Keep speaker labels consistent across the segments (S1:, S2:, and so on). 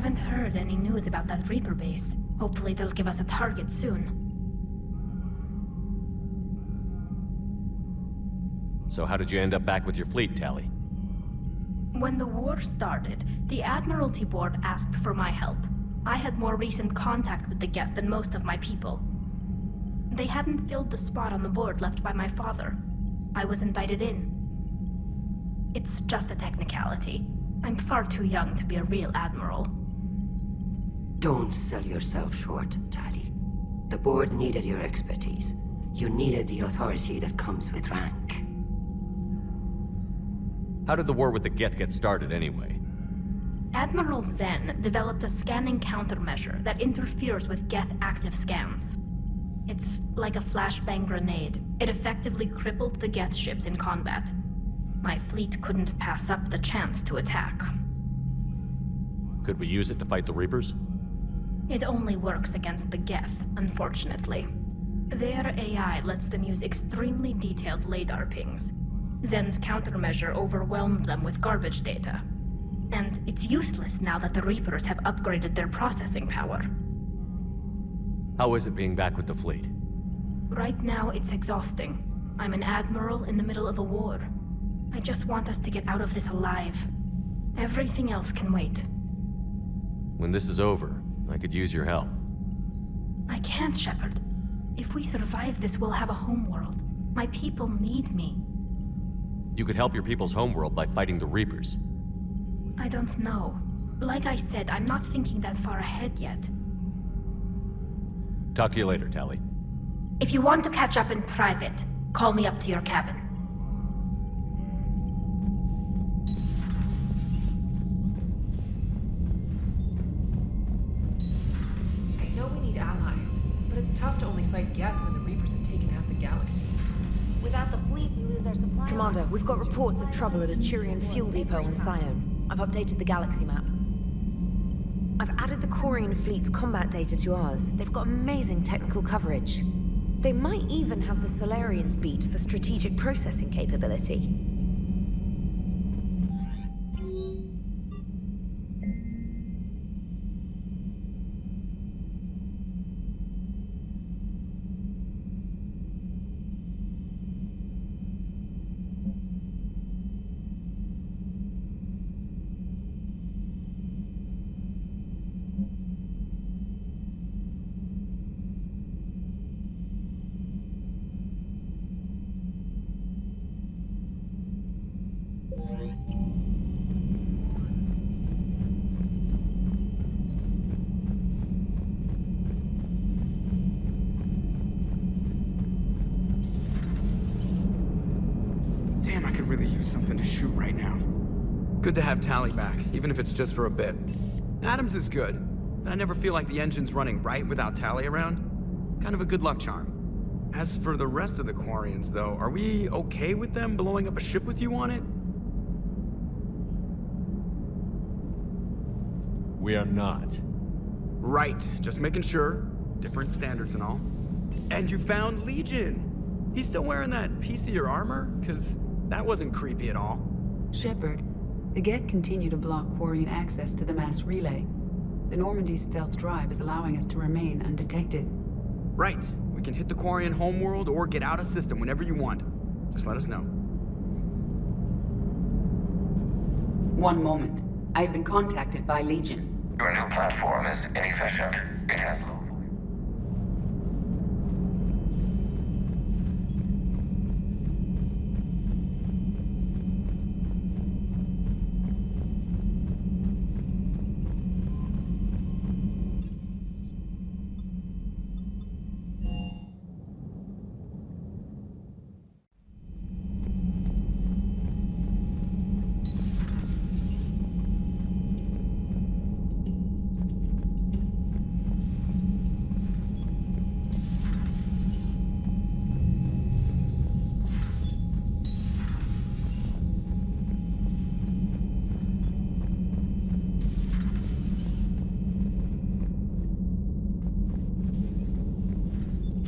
S1: haven't heard any news about that Reaper base. Hopefully they'll give us a target soon.
S2: So how did you end up back with your fleet, Tali?
S1: When the war started, the Admiralty Board asked for my help. I had more recent contact with the Geth than most of my people. They hadn't filled the spot on the board left by my father. I was invited in. It's just a technicality. I'm far too young to be a real admiral.
S3: Don't sell yourself short, Tali. The board needed your expertise. You needed the authority that comes with rank.
S2: How did the war with the Geth get started anyway?
S1: Admiral Zen developed a scanning countermeasure that interferes with Geth active scans. It's like a flashbang grenade. It effectively crippled the Geth ships in combat. My fleet couldn't pass up the chance to attack.
S2: Could we use it to fight the Reapers?
S1: It only works against the Geth, unfortunately. Their AI lets them use extremely detailed LADAR pings. Zen's countermeasure overwhelmed them with garbage data. And it's useless now that the Reapers have upgraded their processing power.
S2: How is it being back with the fleet?
S1: Right now, it's exhausting. I'm an admiral in the middle of a war. I just want us to get out of this alive. Everything else can wait.
S2: When this is over, I could use your help.
S1: I can't, Shepard. If we survive this, we'll have a homeworld. My people need me.
S2: You could help your people's homeworld by fighting the Reapers.
S1: I don't know. Like I said, I'm not thinking that far ahead yet.
S2: Talk to you later, Tali.
S1: If you want to catch up in private, call me up to your cabin.
S4: I know we need allies, but it's tough to only fight Geth when the Reapers have taken half the galaxy.
S5: Without the fleet, we lose our supply. Commander, we've got reports of trouble at a Turian fuel depot in Sion. I've updated the galaxy map. I've added the Quarian fleet's combat data to ours. They've got amazing technical coverage. They might even have the Solarians beat for strategic processing capability.
S6: Damn, I could really use something to shoot right now. Good to have Tali back, even if it's just for a bit. Adams is good, but I never feel like the engine's running right without Tali around. Kind of a good luck charm. As for the rest of the Quarians, though, are we okay with them blowing up a ship with you on it?
S2: We are not.
S6: Right, just making sure. Different standards and all. And you found Legion! He's still wearing that piece of your armor? 'Cause that wasn't creepy at all.
S7: Shepard, the Geth continue to block Quarian access to the mass relay. The Normandy stealth drive is allowing us to remain undetected.
S6: Right. We can hit the Quarian homeworld or get out of system whenever you want. Just let us know.
S7: One moment. I've been contacted by Legion.
S8: Your new platform is inefficient. It has low.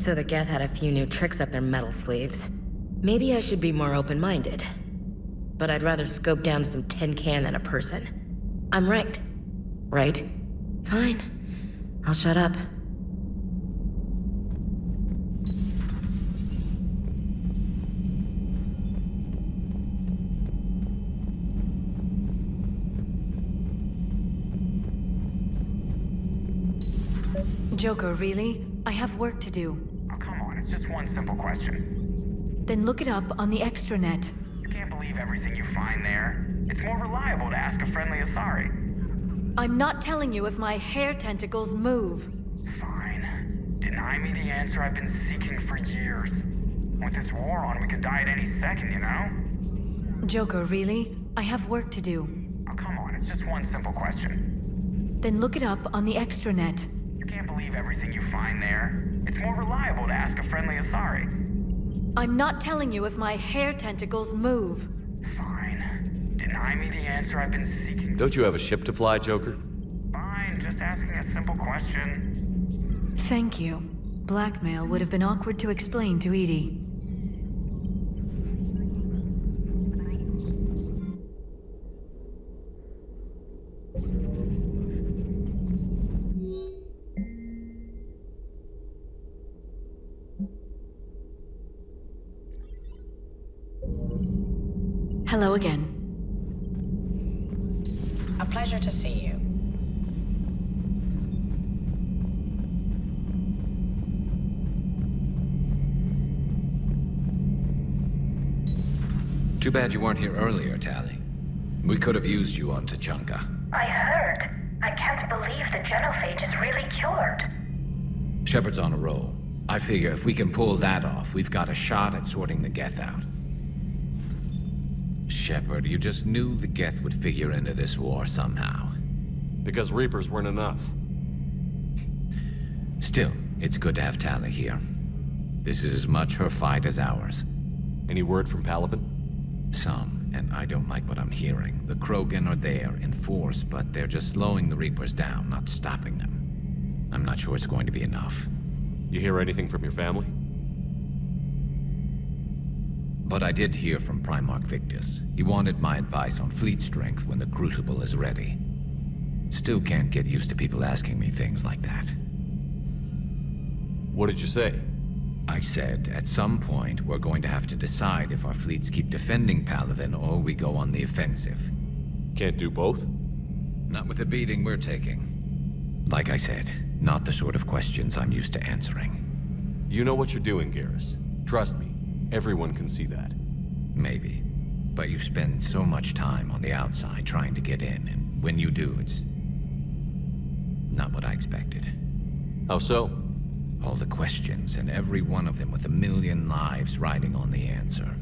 S5: So the Geth had a few new tricks up their metal sleeves. Maybe I should be more open-minded. But I'd rather scope down some tin can than a person. I'm right. Right? Fine. I'll shut up.
S9: Joker, really? I have work to do.
S8: Oh, come on, it's just one simple question.
S9: Then look it up on the extranet.
S8: You can't believe everything you find there. It's more reliable to ask a friendly Asari.
S9: I'm not telling you if my hair tentacles move.
S8: Fine. Deny me the answer I've been seeking for years. With this war on, we could die at any second, you know?
S9: Joker, really? I have work to do.
S8: Oh, come on, it's just one simple question.
S9: Then look it up on the extranet.
S8: You can't believe everything you find there. It's more reliable to ask a friendly Asari.
S9: I'm not telling you if my hair tentacles move.
S8: Fine. Deny me the answer I've been seeking.
S2: Don't you have a ship to fly, Joker?
S8: Fine, just asking a simple question.
S9: Thank you. Blackmail would have been awkward to explain to Edie. Hello again.
S10: A pleasure to see you.
S11: Too bad you weren't here earlier, Tally. We could have used you on Tachanka.
S12: I heard. I can't believe the genophage is really cured.
S11: Shepard's on a roll. I figure if we can pull that off, we've got a shot at sorting the Geth out. Shepard, you just knew the Geth would figure into this war somehow.
S2: Because Reapers weren't enough.
S11: Still, it's good to have Tally here. This is as much her fight as ours.
S2: Any word from Palaven?
S11: Some, and I don't like what I'm hearing. The Krogan are there in force, but they're just slowing the Reapers down, not stopping them. I'm not sure it's going to be enough.
S2: You hear anything from your family?
S11: But I did hear from Primarch Victus. He wanted my advice on fleet strength when the Crucible is ready. Still can't get used to people asking me things like that.
S2: What did you say?
S11: I said, at some point, we're going to have to decide if our fleets keep defending Palaven or we go on the offensive.
S2: Can't do both?
S11: Not with the beating we're taking. Like I said, not the sort of questions I'm used to answering.
S2: You know what you're doing, Garrus. Trust me, everyone can see that.
S11: Maybe. But you spend so much time on the outside trying to get in, and when you do, it's not what I expected.
S2: How so?
S11: All the questions, and every one of them with a million lives riding on the answer.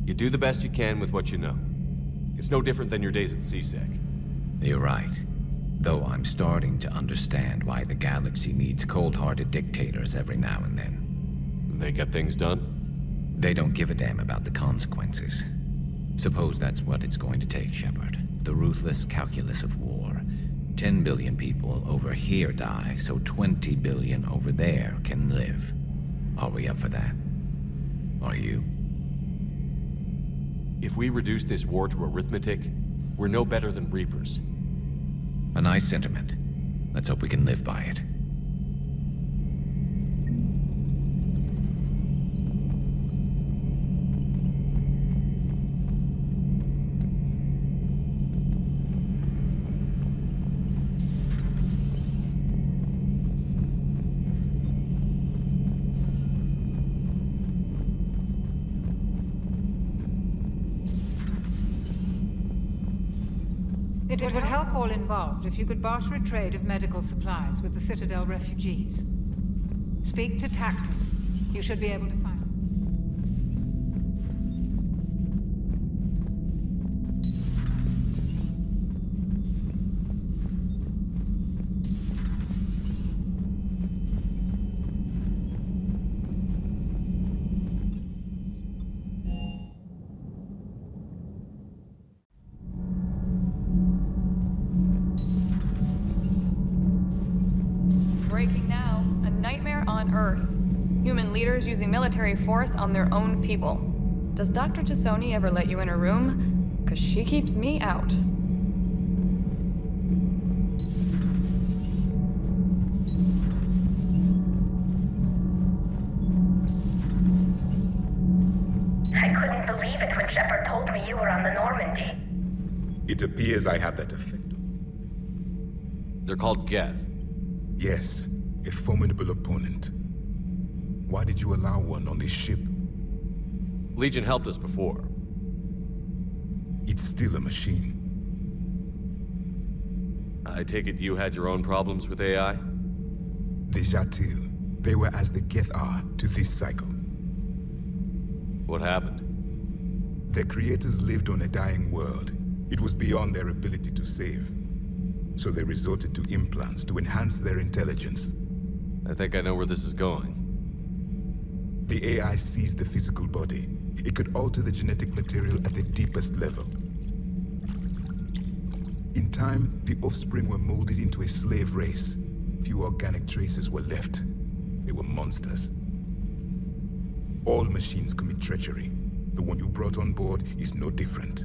S2: You do the best you can with what you know. It's no different than your days at CSEC.
S11: You're right. Though I'm starting to understand why the galaxy needs cold-hearted dictators every now and then.
S2: They get things done?
S11: They don't give a damn about the consequences. Suppose that's what it's going to take, Shepard. The ruthless calculus of war. 10 billion people over here die, so 20 billion over there can live. Are we up for that? Are you?
S2: If we reduce this war to arithmetic, we're no better than Reapers.
S11: A nice sentiment. Let's hope we can live by it.
S13: It would help all involved if you could barter a trade of medical supplies with the Citadel refugees. Speak to Tactus. You should be able to find...
S14: Breaking now. A nightmare on Earth. Human leaders using military force on their own people. Does Dr. Tassoni ever let you in her room? 'Cause she keeps me out.
S12: believe it when Shepard told me you were on the Normandy.
S15: It appears I have that effect.
S2: They're called Geth.
S15: Yes, a formidable opponent. Why did you allow one on this ship?
S2: Legion helped us before.
S15: It's still a machine.
S2: I take it you had your own problems with AI?
S15: The Jatil, they were as the Geth are to this cycle.
S2: What happened?
S15: Their creators lived on a dying world. It was beyond their ability to save. So they resorted to implants to enhance their intelligence.
S2: I think I know where this is going.
S15: The AI seized the physical body. It could alter the genetic material at the deepest level. In time, the offspring were molded into a slave race. Few organic traces were left. They were monsters. All machines commit treachery. The one you brought on board is no different.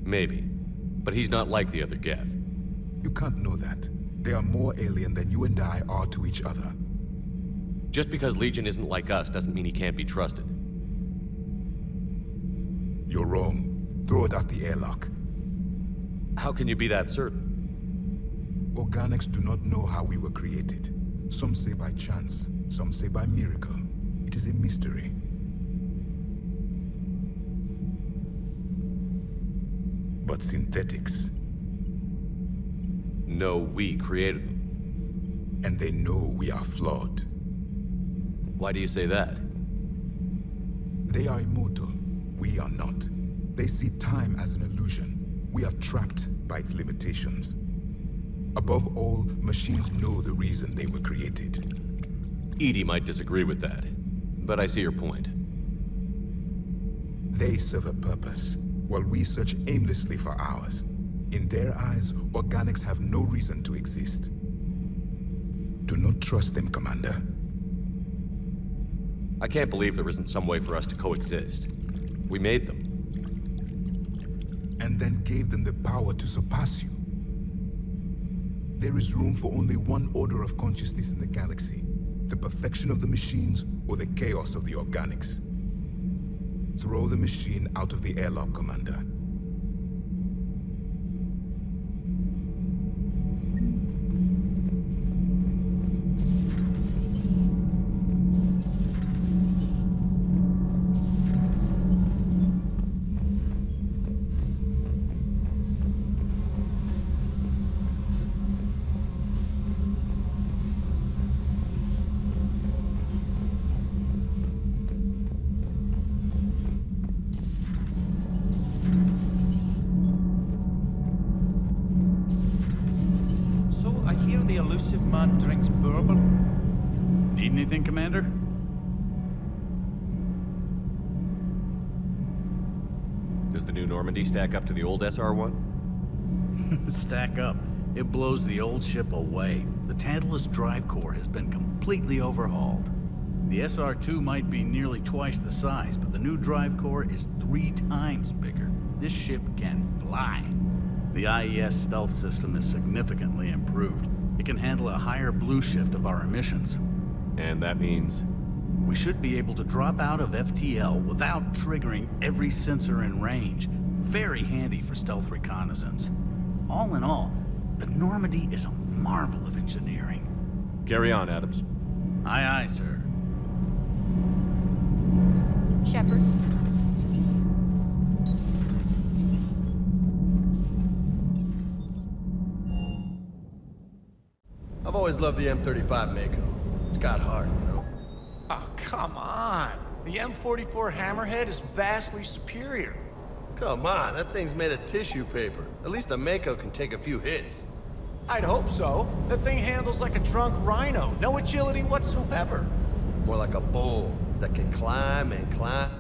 S2: Maybe. But he's not like the other Geth.
S15: You can't know that. They are more alien than you and I are to each other.
S2: Just because Legion isn't like us doesn't mean he can't be trusted.
S15: You're wrong. Throw it at the airlock.
S2: How can you be that certain?
S15: Organics do not know how we were created. Some say by chance, some say by miracle. It is a mystery. But synthetics...
S2: No, we created them.
S15: And they know we are flawed.
S2: Why do you say that?
S15: They are immortal. We are not. They see time as an illusion. We are trapped by its limitations. Above all, machines know the reason they were created.
S2: EDI might disagree with that, but I see your point.
S15: They serve a purpose, while we search aimlessly for ours. In their eyes, organics have no reason to exist. Do not trust them, Commander.
S2: I can't believe there isn't some way for us to coexist. We made them.
S15: And then gave them the power to surpass you. There is room for only one order of consciousness in the galaxy. The perfection of the machines or the chaos of the organics. Throw the machine out of the airlock, Commander.
S16: Drinks bourbon. Need anything, Commander?
S2: Does the new Normandy stack up to the old SR-1?
S16: Stack up. It blows the old ship away. The Tantalus drive core has been completely overhauled. The SR-2 might be nearly twice the size, but the new drive core is 3 times bigger. This ship can fly. The IES stealth system is significantly improved. It can handle a higher blue shift of our emissions.
S2: And that means?
S16: We should be able to drop out of FTL without triggering every sensor in range. Very handy for stealth reconnaissance. All in all, the Normandy is a marvel of engineering.
S2: Carry on, Adams.
S16: Aye, aye, sir.
S14: Shepard.
S17: I've always loved the M35 Mako. It's got heart, you know?
S18: Oh, come on. The M44 Hammerhead is vastly superior.
S17: Come on, that thing's made of tissue paper. At least the Mako can take a few hits.
S18: I'd hope so. That thing handles like a drunk rhino. No agility whatsoever.
S17: More like a bull that can climb and climb.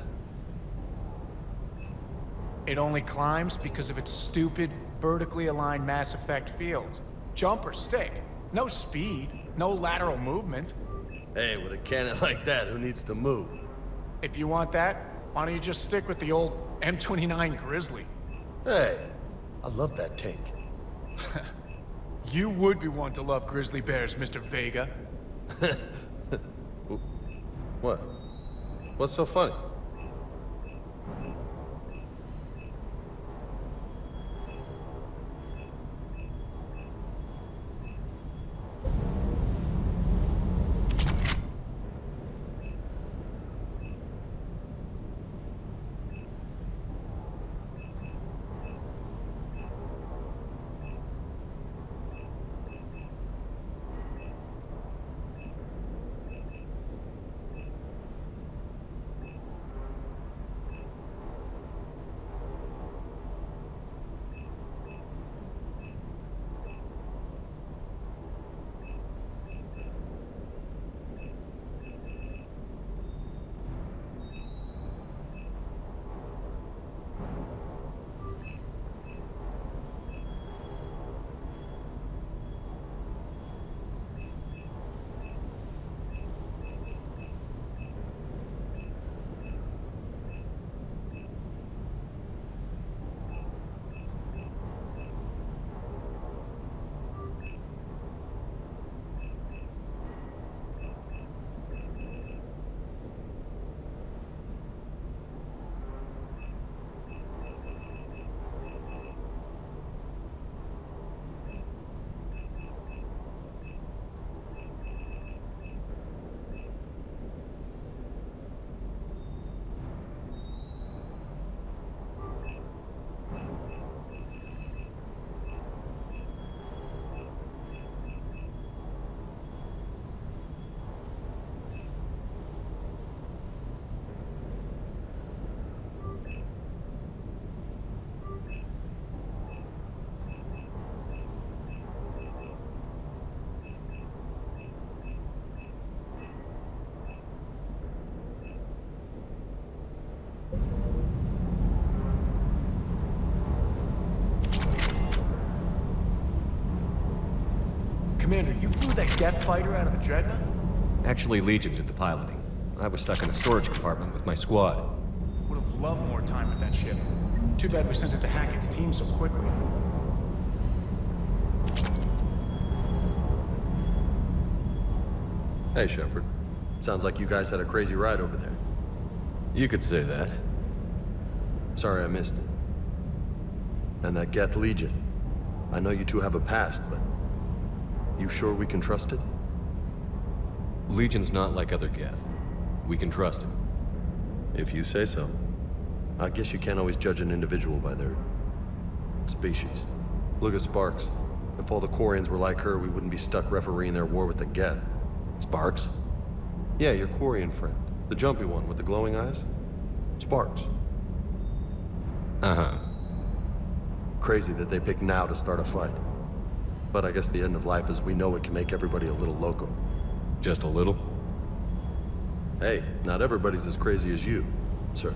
S18: It only climbs because of its stupid, vertically aligned mass effect fields. Jump or stick. No speed, no lateral movement.
S17: Hey, with a cannon like that, who needs to move?
S18: If you want that, why don't you just stick with the old M29 Grizzly?
S17: Hey, I love that tank.
S18: You would be one to love grizzly bears, Mr. Vega.
S17: What? What's so funny?
S18: Commander, you flew that Geth fighter out of the Dreadnought?
S2: Actually, Legion did the piloting. I was stuck in a storage compartment with my squad.
S18: Would have loved more time with that ship. Too bad we sent it to Hackett's team so quickly.
S17: Hey, Shepard. Sounds like you guys had a crazy ride over there.
S2: You could say that.
S17: Sorry I missed it. And that Geth Legion. I know you two have a past, but... you sure we can trust it?
S2: Legion's not like other Geth. We can trust it.
S17: If you say so. I guess you can't always judge an individual by their... species. Look at Sparks. If all the Quarians were like her, we wouldn't be stuck refereeing their war with the Geth.
S2: Sparks?
S17: Yeah, your Quarian friend. The jumpy one with the glowing eyes. Sparks.
S2: Uh-huh.
S17: Crazy that they pick now to start a fight. But I guess the end of life as we know it can make everybody a little loco.
S2: Just a little?
S17: Hey, not everybody's as crazy as you, sir.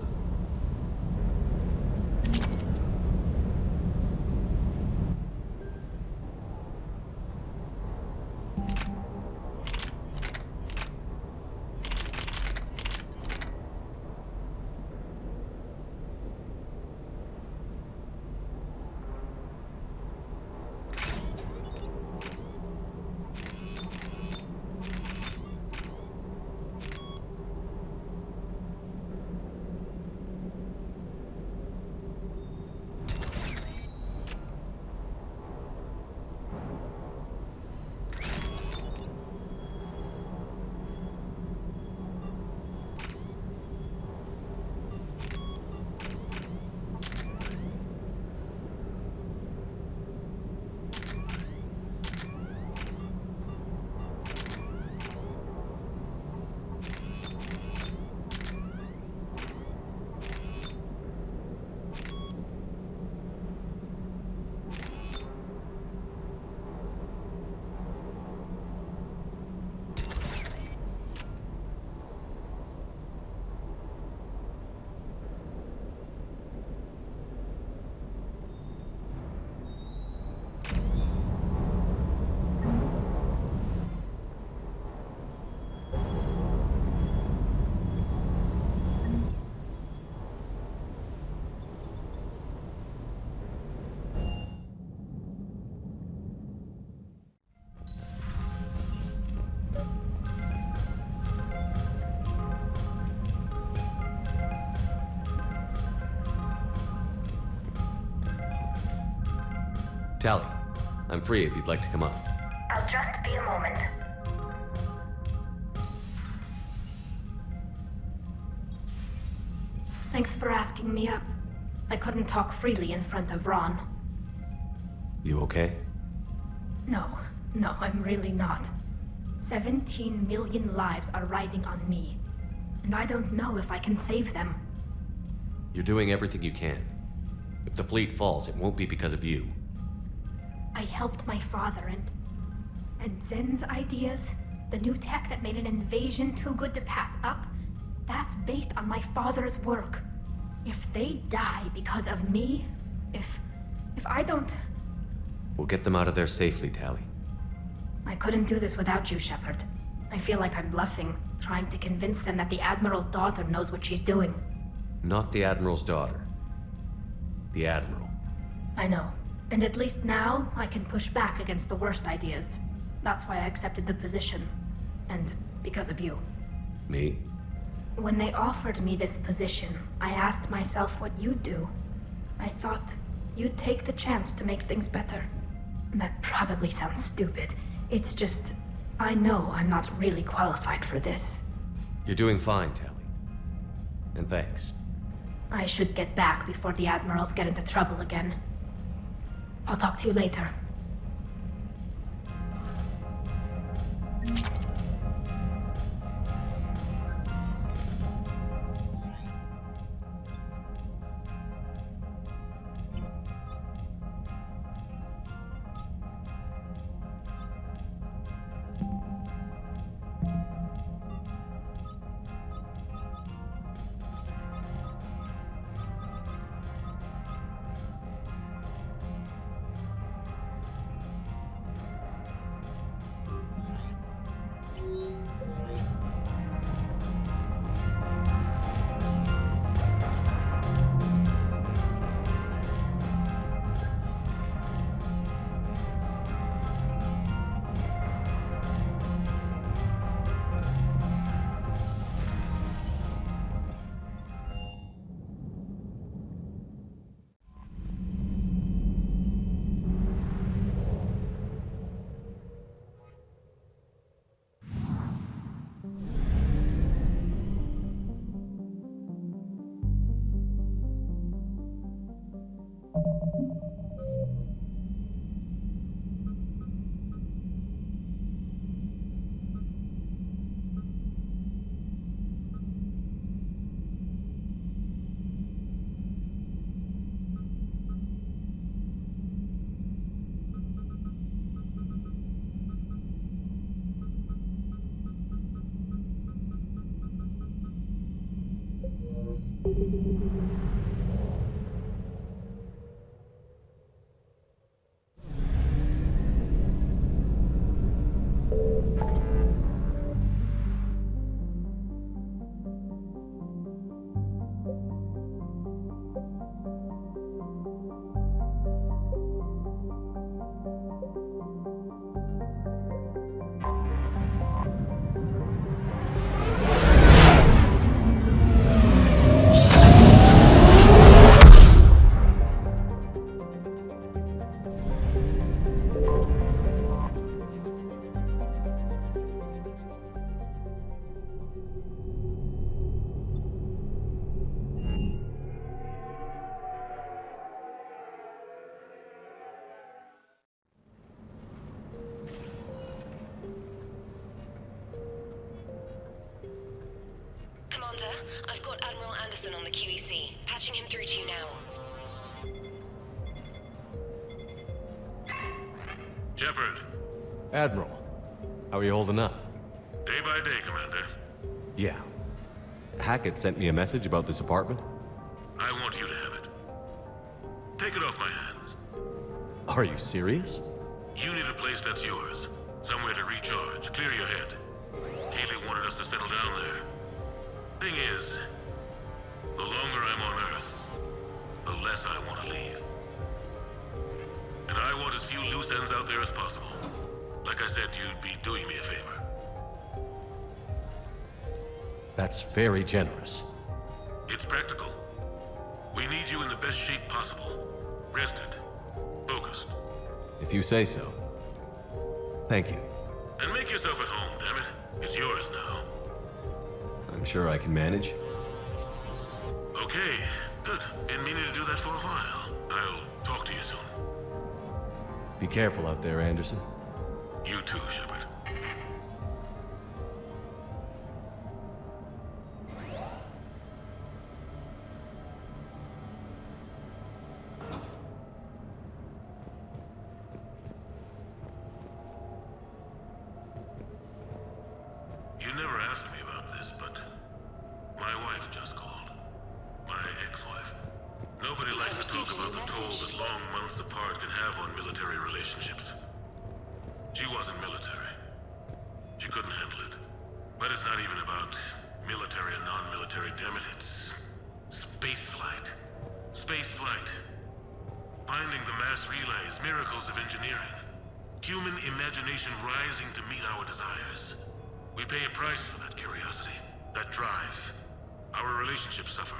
S2: Tally, I'm free if you'd like to come up.
S12: I'll just be a moment.
S1: Thanks for asking me up. I couldn't talk freely in front of Ron.
S2: You okay?
S1: No, I'm really not. 17 million lives are riding on me. And I don't know if I can save them.
S2: You're doing everything you can. If the fleet falls, it won't be because of you.
S1: I helped my father and Zen's ideas, the new tech that made an invasion too good to pass up, that's based on my father's work. If they die because of me, if I don't...
S2: We'll get them out of there safely, Tally.
S1: I couldn't do this without you, Shepard. I feel like I'm bluffing, trying to convince them that the Admiral's daughter knows what she's doing.
S2: Not the Admiral's daughter. The Admiral.
S1: I know. And at least now, I can push back against the worst ideas. That's why I accepted the position. And because of you.
S2: Me?
S1: When they offered me this position, I asked myself what you'd do. I thought you'd take the chance to make things better. That probably sounds stupid. It's just, I know I'm not really qualified for this.
S2: You're doing fine, Tally. And thanks.
S1: I should get back before the Admirals get into trouble again. I'll talk to you later.
S5: Commander, I've got Admiral Anderson on the QEC. Patching him through to you now.
S19: Shepard.
S2: Admiral, how are you holding up?
S19: Day by day, Commander.
S2: Yeah. Hackett sent me a message about this apartment.
S19: I want you to have it. Take it off my hands.
S2: Are you serious?
S19: You need a place that's yours. Somewhere to recharge, clear your head. Haley wanted us to settle down there. Thing is, the longer I'm on Earth, the less I want to leave. And I want as few loose ends out there as possible. Like I said, you'd be doing me a favor.
S2: That's very generous.
S19: It's practical. We need you in the best shape possible. Rested. Focused.
S2: If you say so. Thank you.
S19: And make yourself at home, damn it. It's yours now.
S2: I'm sure I can manage.
S19: Okay, good. Been meaning to do that for a while. I'll talk to you soon.
S2: Be careful out there, Anderson.
S19: You too, Shepard. You never asked me about this, but my wife just called. My ex-wife. Nobody likes to talk about the toll that long months apart can have on military relationships. She wasn't military. She couldn't handle it. But it's not even about military and non-military, damn it. It's spaceflight. Spaceflight. Finding the mass relays, miracles of engineering. Human imagination rising to meet our desires. We pay a price for that curiosity, that drive. Our relationships suffer.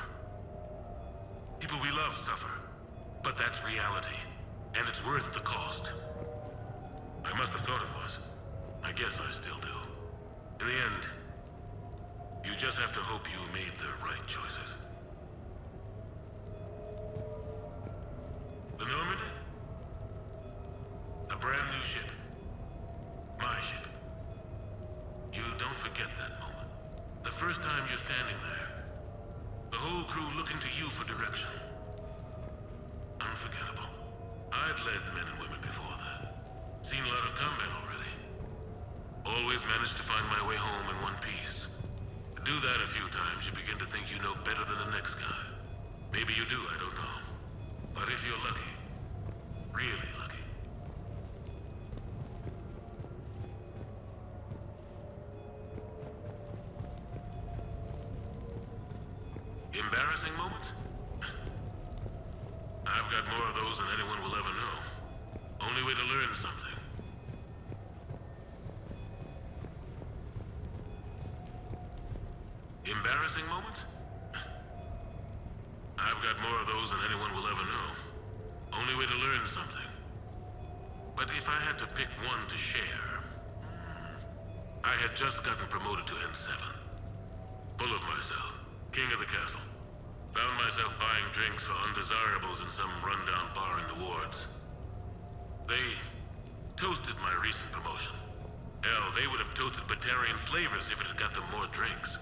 S19: People we love suffer. But that's reality, and it's worth the cost. I must have thought it was. I guess I still do. In the end, you just have to hope you made the right choices. The Normandy? A brand new ship. My ship. You don't forget that moment. The first time you're standing there. The whole crew looking to you for direction. Unforgettable. I'd led men and women before that. Seen a lot of combat already. Always managed to find my way home in one piece. Do that a few times, you begin to think you know better than the next guy. Maybe you do, I don't know. But if you're lucky, really lucky. Embarrassing moments? I've got more of those than anyone will ever know. Only way to learn something. Embarrassing moments? I've got more of those than anyone will ever know. Only way to learn something. But if I had to pick one to share... I had just gotten promoted to N7. Full of myself. King of the castle. Found myself buying drinks for undesirables in some rundown bar in the wards. They toasted my recent promotion. Hell, they would have toasted Batarian slavers if it had got them more drinks.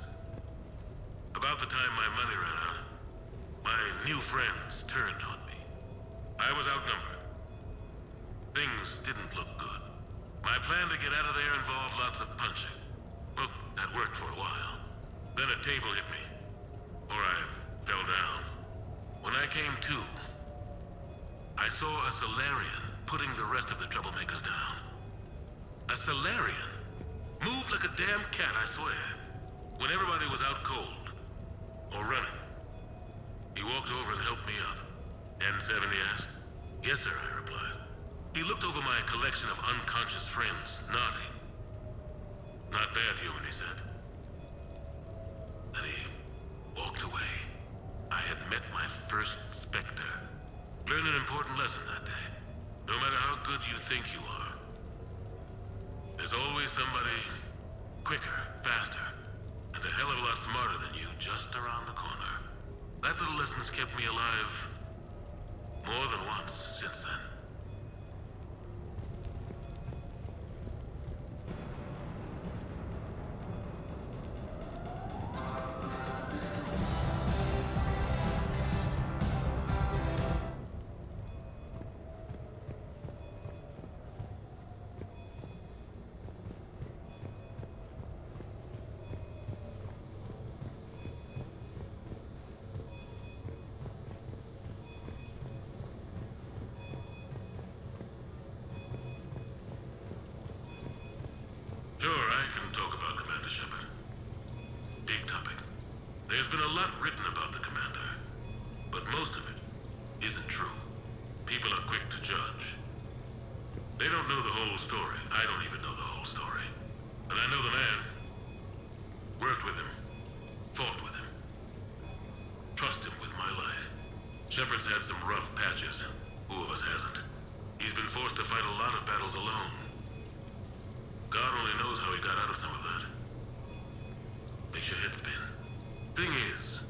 S19: About the time my money ran out, my new friends turned on me. I was outnumbered. Things didn't look good. My plan to get out of there involved lots of punching. Well, that worked for a while. Then a table hit me. Or I came to, I saw a Solarian putting the rest of the troublemakers down. A Solarian? Moved like a damn cat, I swear. When everybody was out cold. Or running. He walked over and helped me up. N7, he asked. Yes, sir, I replied. He looked over my collection of unconscious friends, nodding. Not bad, human, he said. Then he walked away. I had met my first Spectre. Learned an important lesson that day. No matter how good you think you are, there's always somebody quicker, faster, and a hell of a lot smarter than you just around the corner. That little lesson's kept me alive more than once since then. Sure, I can talk about Commander Shepard. Big topic. There's been a lot written about the Commander, but most of it isn't true. People are quick to judge. They don't know the whole story. I don't even know the whole story. But I know the man. Worked with him. Fought with him. Trust him with my life. Shepard's had some rough patches. Who of us hasn't? He's been forced to fight a lot of battles alone. God only knows how he got out of some of that. Makes your head spin. Thing is,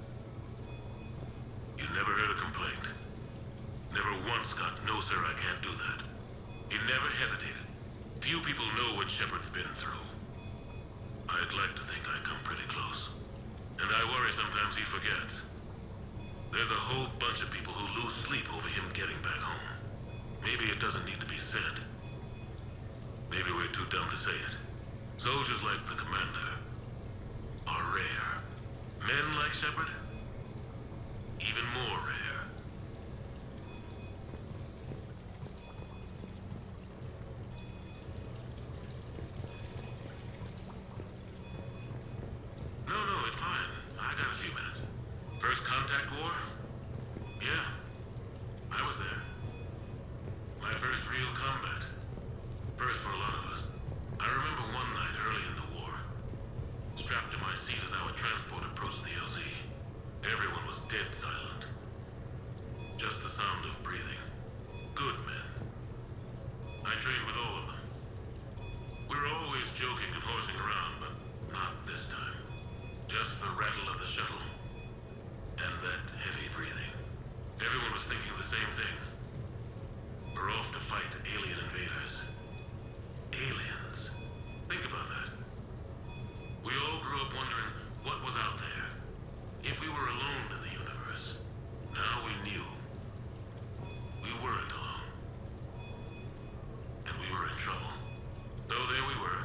S19: you never heard a complaint. Never once got, no sir, I can't do that. He never hesitated. Few people know what Shepard's been through. I'd like to think I come pretty close. And I worry sometimes he forgets. There's a whole bunch of people who lose sleep over him getting back home. Maybe it doesn't need to be said. Maybe we're too dumb to say it. Soldiers like the Commander are rare. Men like Shepard, even more rare. No, it's fine. I got a few minutes. First contact war? Yeah, I was there. My first real combat. First for a lot of us. I remember one night early in the war, strapped to my seat as our transport approached the LZ. Everyone was dead silent. Just the sound of breathing. Good men. I trained with all of them. We were always joking and horsing around, but not this time. Just the rattle of the shuttle. And that heavy breathing. Everyone was thinking the same thing. We're off to fight alien invaders. Aliens. Think about that. We all grew up wondering what was out there. If we were alone in the universe. Now we knew. We weren't alone. And we were in trouble. So there we were.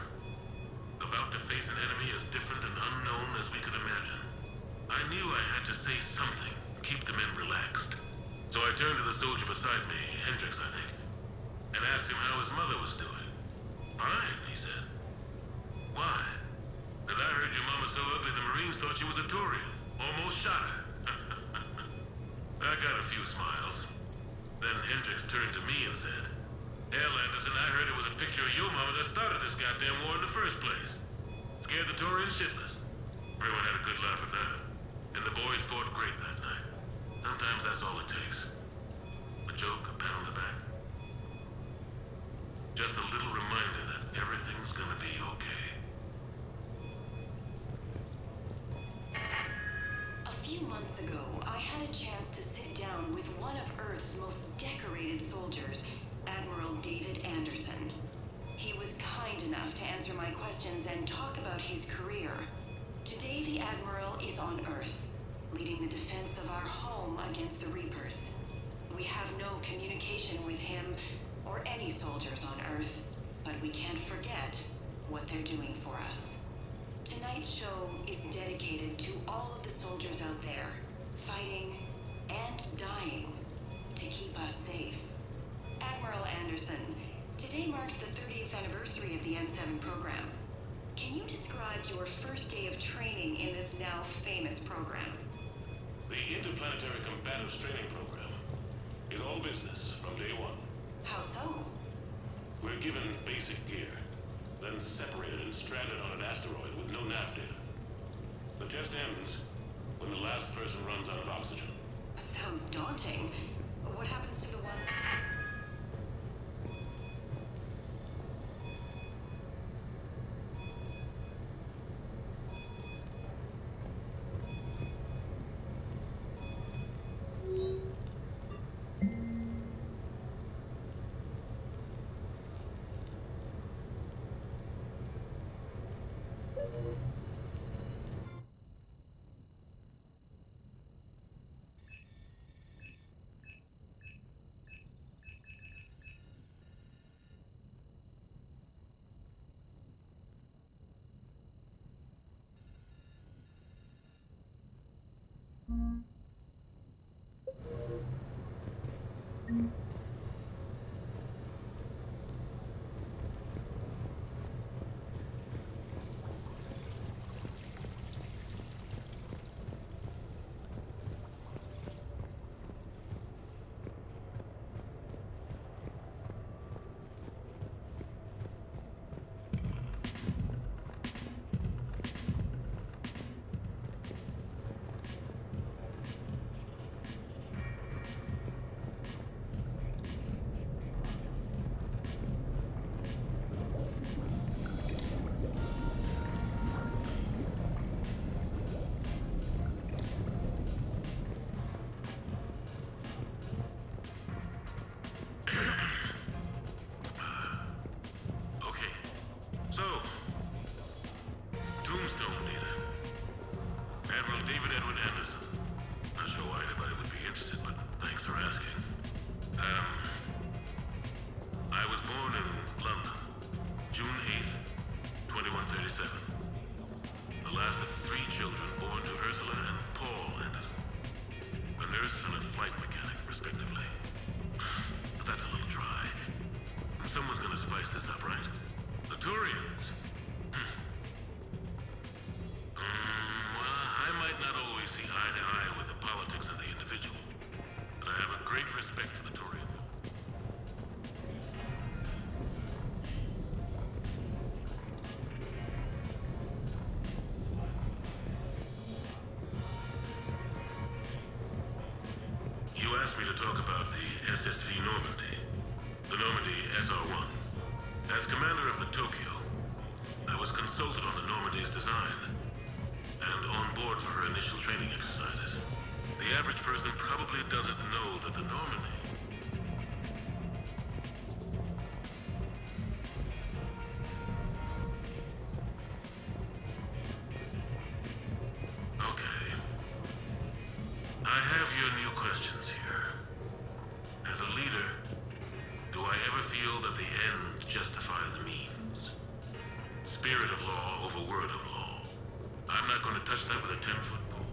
S19: About to face an enemy as different and unknown as we could imagine. I knew I had to say something. Keep the men relaxed. So I turned to the soldier beside me, Hendricks, I think, and asked him how his mother was doing. Fine, he said. Why? Because I heard your mama so ugly the Marines thought she was a Turian. Almost shot her. I got a few smiles. Then Hendricks turned to me and said, Hell, Anderson, I heard it was a picture of your mama that started this goddamn war in the first place. Scared the Turians shitless. Everyone had a good laugh at that. And the boys fought great that night. Sometimes that's all it takes. A joke, a pat on the back. Just a little reminder that everything's gonna be okay.
S20: A few months ago, I had a chance to sit down with one of Earth's most decorated soldiers, Admiral David Anderson. He was kind enough to answer my questions and talk about his career. Today, the Admiral is on Earth, leading the defense of our home against the Reapers. We have no communication with him or any soldiers on Earth, but we can't forget what they're doing for us. Tonight's show is dedicated to all of the soldiers out there, fighting, and dying to keep us safe. Admiral Anderson, today marks the 30th anniversary of the N7 program. Can you describe your first day of training in this now famous program?
S19: The Interplanetary Combatives Training Program is all business from day one.
S20: How so?
S19: We're given basic gear, then separated and stranded on an asteroid with no nav data. The test ends when the last person runs out of oxygen.
S20: Sounds daunting. What happens to the one...
S19: So, Tombstone leader, Admiral David Edward Anderson. Not sure why anybody would be interested, but thanks for asking. I was born in London, June 8th, 2137. The last of 3 children born to Ursula and Paul Anderson. A nurse and a flight mechanic, respectively. But that's a little dry. Someone's gonna spice this up, right? The Turians. Well, I might not always see eye to eye with the politics of the individual, but I have a great respect for the Turians. You asked me to talk about the SSV Normandy, the Normandy SR-1. As commander of the Tokyo, I was consulted on the Normandy's design and on board for her initial training exercises. The average person probably doesn't know that the Normandy... Okay. I have your new questions here. As a leader, do I ever feel that the end justifies the means? Spirit of law over word of law. I'm not going to touch that with a 10-foot pole.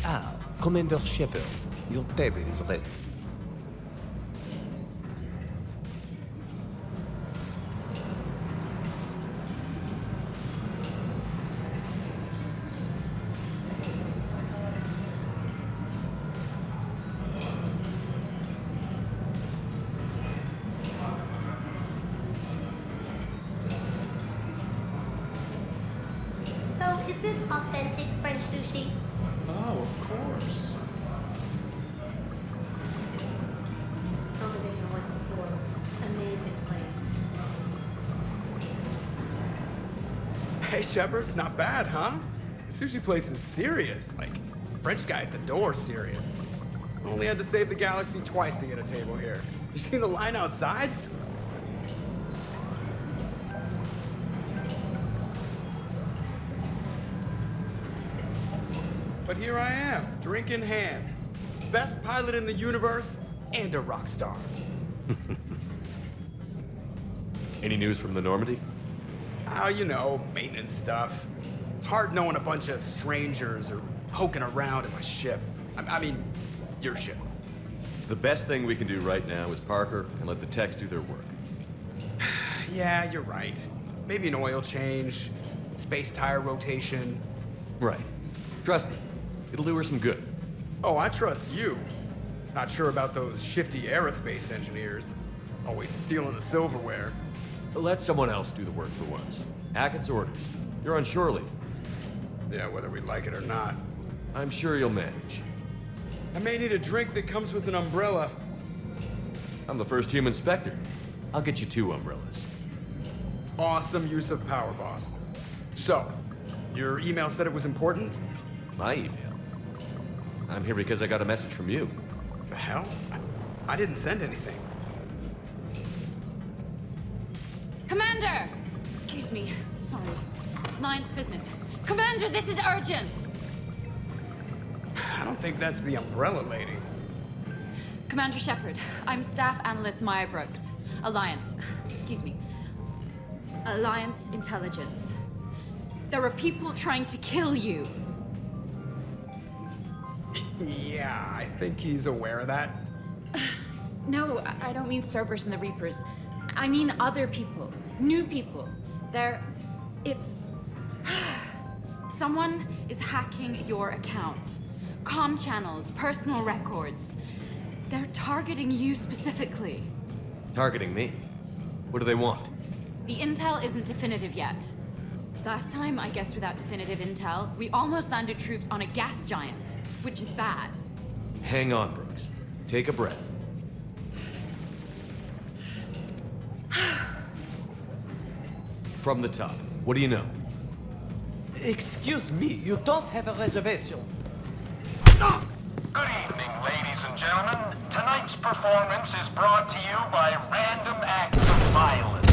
S21: Ah, Commander Shepard, your table is ready.
S22: So, is this authentic French sushi?
S18: Oh, of course.
S22: Only been here once before. Amazing place.
S6: Hey, Shepard, not bad, huh? The sushi place is serious. Like, French guy at the door serious. Only had to save the galaxy twice to get a table here. You seen the line outside? But here I am, drink in hand. Best pilot in the universe and a rock star.
S2: Any news from the Normandy?
S6: Oh, you know, maintenance stuff. It's hard knowing a bunch of strangers or poking around in my ship. I mean, your ship.
S2: The best thing we can do right now is Parker and let the techs do their work.
S6: Yeah, you're right. Maybe an oil change, space tire rotation.
S2: Right. Trust me, it'll do her some good.
S6: Oh, I trust you. Not sure about those shifty aerospace engineers. Always stealing the silverware.
S2: Let someone else do the work for once. Hackett's orders. You're on shore leave.
S6: Yeah, whether we like it or not.
S2: I'm sure you'll manage.
S6: I may need a drink that comes with an umbrella.
S2: I'm the first human Spectre. I'll get you 2 umbrellas.
S6: Awesome use of power, boss. So, your email said it was important?
S2: My email? I'm here because I got a message from you.
S6: The hell? I didn't send anything.
S23: Commander! Excuse me. Sorry. Alliance business. Commander, this is urgent!
S6: I don't think that's the umbrella lady.
S23: Commander Shepard, I'm Staff Analyst Maya Brooks. Alliance. Excuse me. Alliance Intelligence. There are people trying to kill you.
S6: Yeah, I think he's aware of that.
S23: No, I don't mean Cerberus and the Reapers. I mean other people. New people. It's... Someone is hacking your account. Comm channels, personal records. They're targeting you specifically.
S2: Targeting me? What do they want?
S23: The intel isn't definitive yet. Last time, I guess without definitive intel, we almost landed troops on a gas giant, which is bad.
S2: Hang on, Brooks. Take a breath. From the top, what do you know?
S21: Excuse me, you don't have a reservation.
S24: Good evening, ladies and gentlemen. Tonight's performance is brought to you by Random Acts of Violence.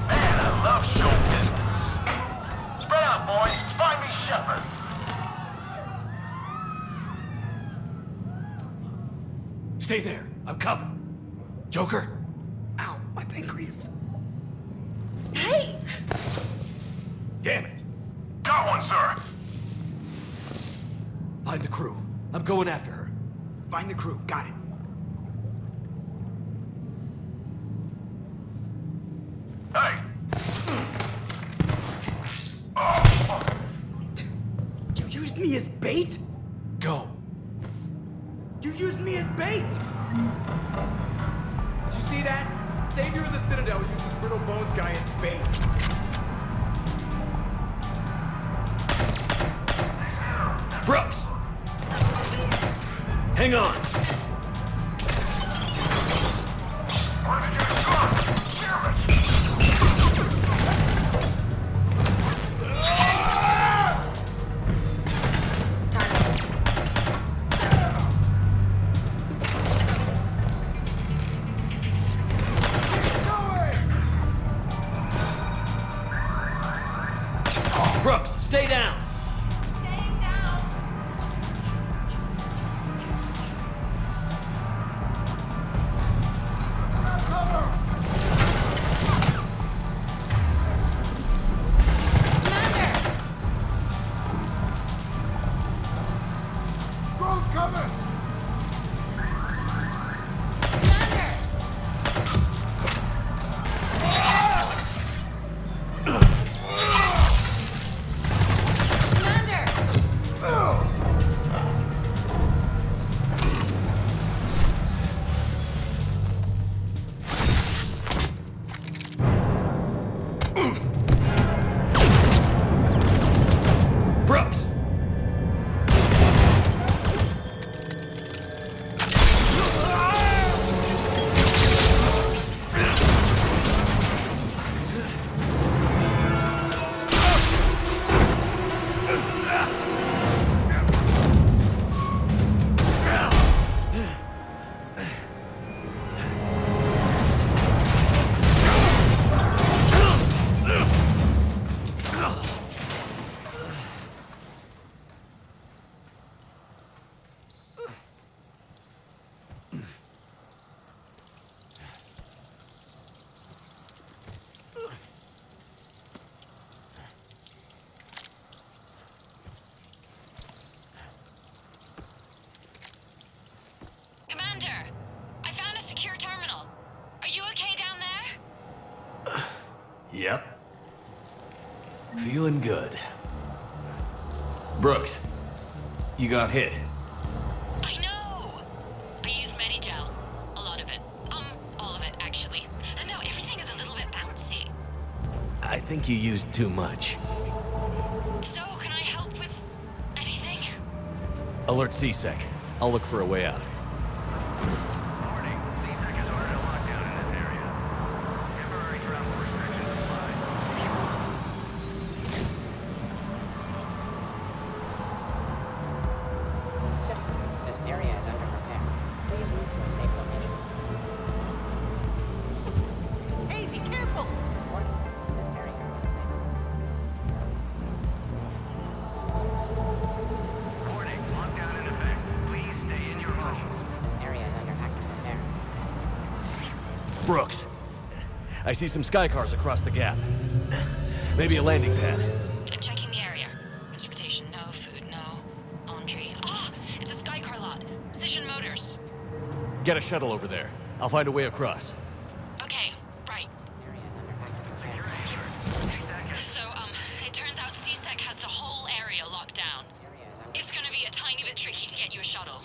S24: Man, I love show business. Spread out, boys. Find me Shepard.
S2: Stay there. I'm coming. Joker?
S6: Ow, my pancreas.
S23: Hey!
S2: Damn it.
S24: Got one, sir.
S2: Find the crew. I'm going after her.
S6: Find the crew. Got it.
S24: Hey!
S6: You used me as bait?
S2: Go.
S6: You used me as bait! Did you see that? Savior of the Citadel uses Brittle Bones guy as bait.
S2: Brooks! Hang on! Brooks, stay down! Brooks!
S23: Commander, I found a secure terminal. Are you okay down there?
S3: Yep. Feeling good. Brooks, you got hit.
S23: I know! I used Medigel. A lot of it. All of it, actually. And now everything is a little bit bouncy.
S3: I think you used too much.
S23: So, can I help with anything?
S3: Alert C-Sec. I'll look for a way out.
S10: Citizen, this area is under repair. Please move to a safe location. Hey, be careful! Warning, this area is unsafe.
S24: Warning, lockdown in effect. Please stay in your homes.
S10: This area is under active repair.
S3: Brooks, I see some sky cars across the gap. Maybe a landing pad.
S23: I'm checking the area. Transportation, no. Food, no. Laundry. Ah! It's a Skycar lot. Cision Motors.
S3: Get a shuttle over there. I'll find a way across.
S23: Okay, right. So, it turns out C-Sec has the whole area locked down. It's gonna be a tiny bit tricky to get you a shuttle.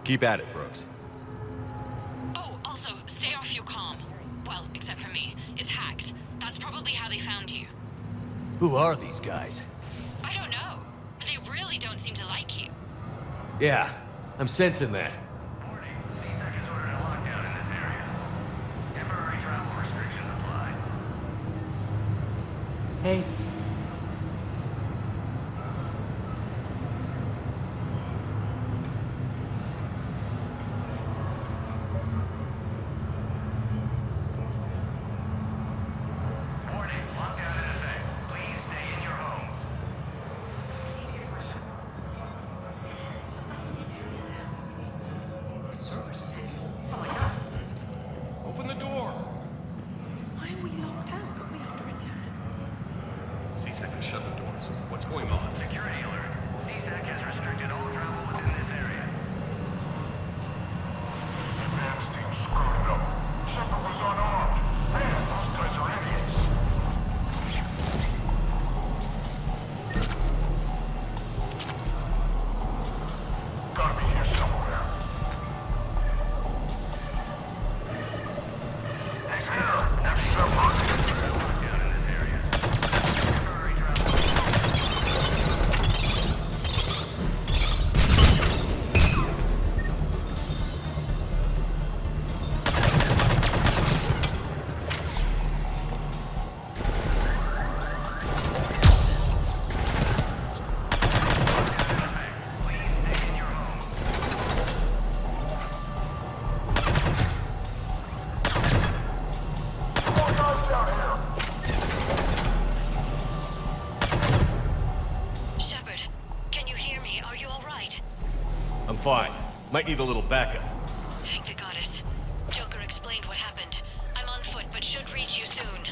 S2: Keep at it, Brooks.
S23: Oh, also, stay off your comm. Well, except for me. It's hacked. That's probably how they found you.
S3: Who are these guys?
S23: I don't know. They really don't seem to like you.
S3: Yeah, I'm sensing that.
S18: Hey.
S24: Open the door.
S22: Why are we locked out? Are we under attack?
S19: C-Sec has shut the doors. What's going on?
S24: Security alert. C-Sec has restricted all travel within this area.
S19: Advance team screwed it up. Shepard was unarmed. Man, those guys are idiots. Gotta be here somewhere. He's here. That's Shepard.
S23: Shepard, can you hear me? Are you alright?
S3: I'm fine. Might need a little backup.
S23: Thank the goddess. Joker explained what happened. I'm on foot, but should reach you soon.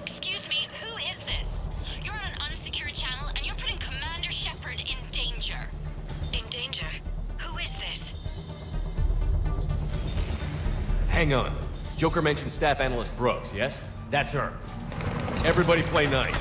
S23: Excuse me, who is this? You're on an unsecured channel, and you're putting Commander Shepard in danger. In danger? Who is this?
S3: Hang on. Joker mentioned Staff Analyst Brooks, yes? That's her. Everybody play nice.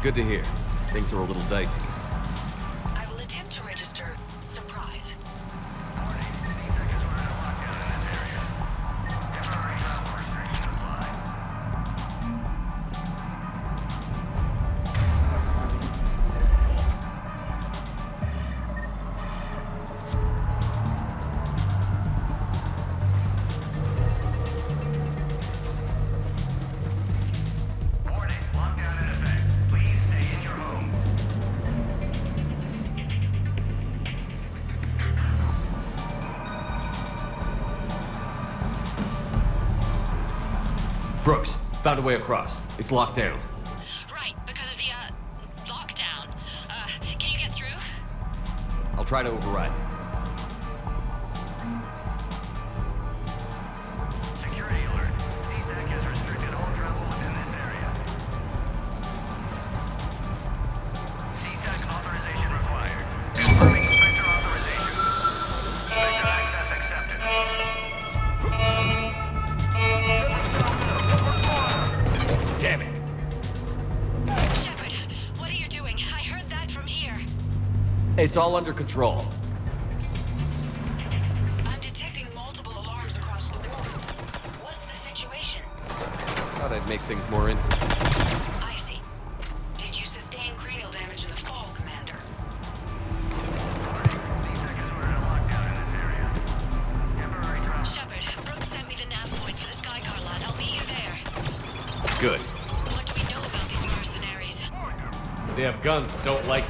S3: Good to hear. Things are a little dicey.
S20: I will attempt to register surprise.
S3: Brooks, found a way across. It's locked down.
S23: Right, because of the, lockdown. Can you get through?
S3: I'll try to override.
S24: Security alert. CSAC has restricted all travel within this area. CSAC authorization required. Confirming Spectre authorization. Spectre access accepted.
S3: Damn it!
S20: Shepard, what are you doing? I heard that from here.
S3: It's all under control.
S20: I'm detecting multiple alarms across the wards. What's the situation?
S3: Thought I'd make things more interesting.
S20: I see. Did you sustain cranial damage in the fall, Commander? Shepard, Brooks sent me the nav point for the Skycar lot. I'll meet you there.
S3: Good.
S20: What do we know about these mercenaries?
S3: They have guns that don't like...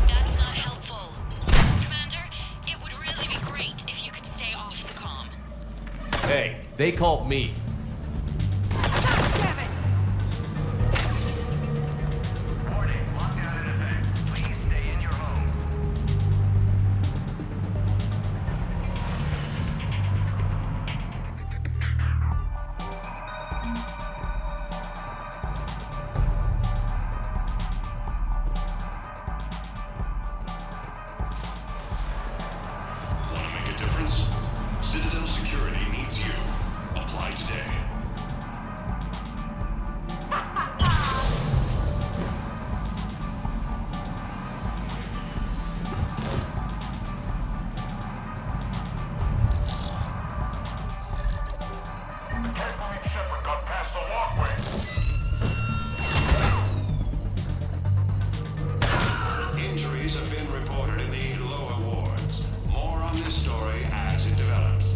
S20: That's not helpful. Commander, it would really be great if you could stay off the comm.
S3: Hey, they called me.
S24: Warning, lockdown in effect. Please stay in your homes.
S19: Want to make a difference? Citadel Security needs you. Apply today.
S24: I can't believe Shepard got past the walkway.
S19: Injuries have been reported in the lower wards. More on this story as it develops.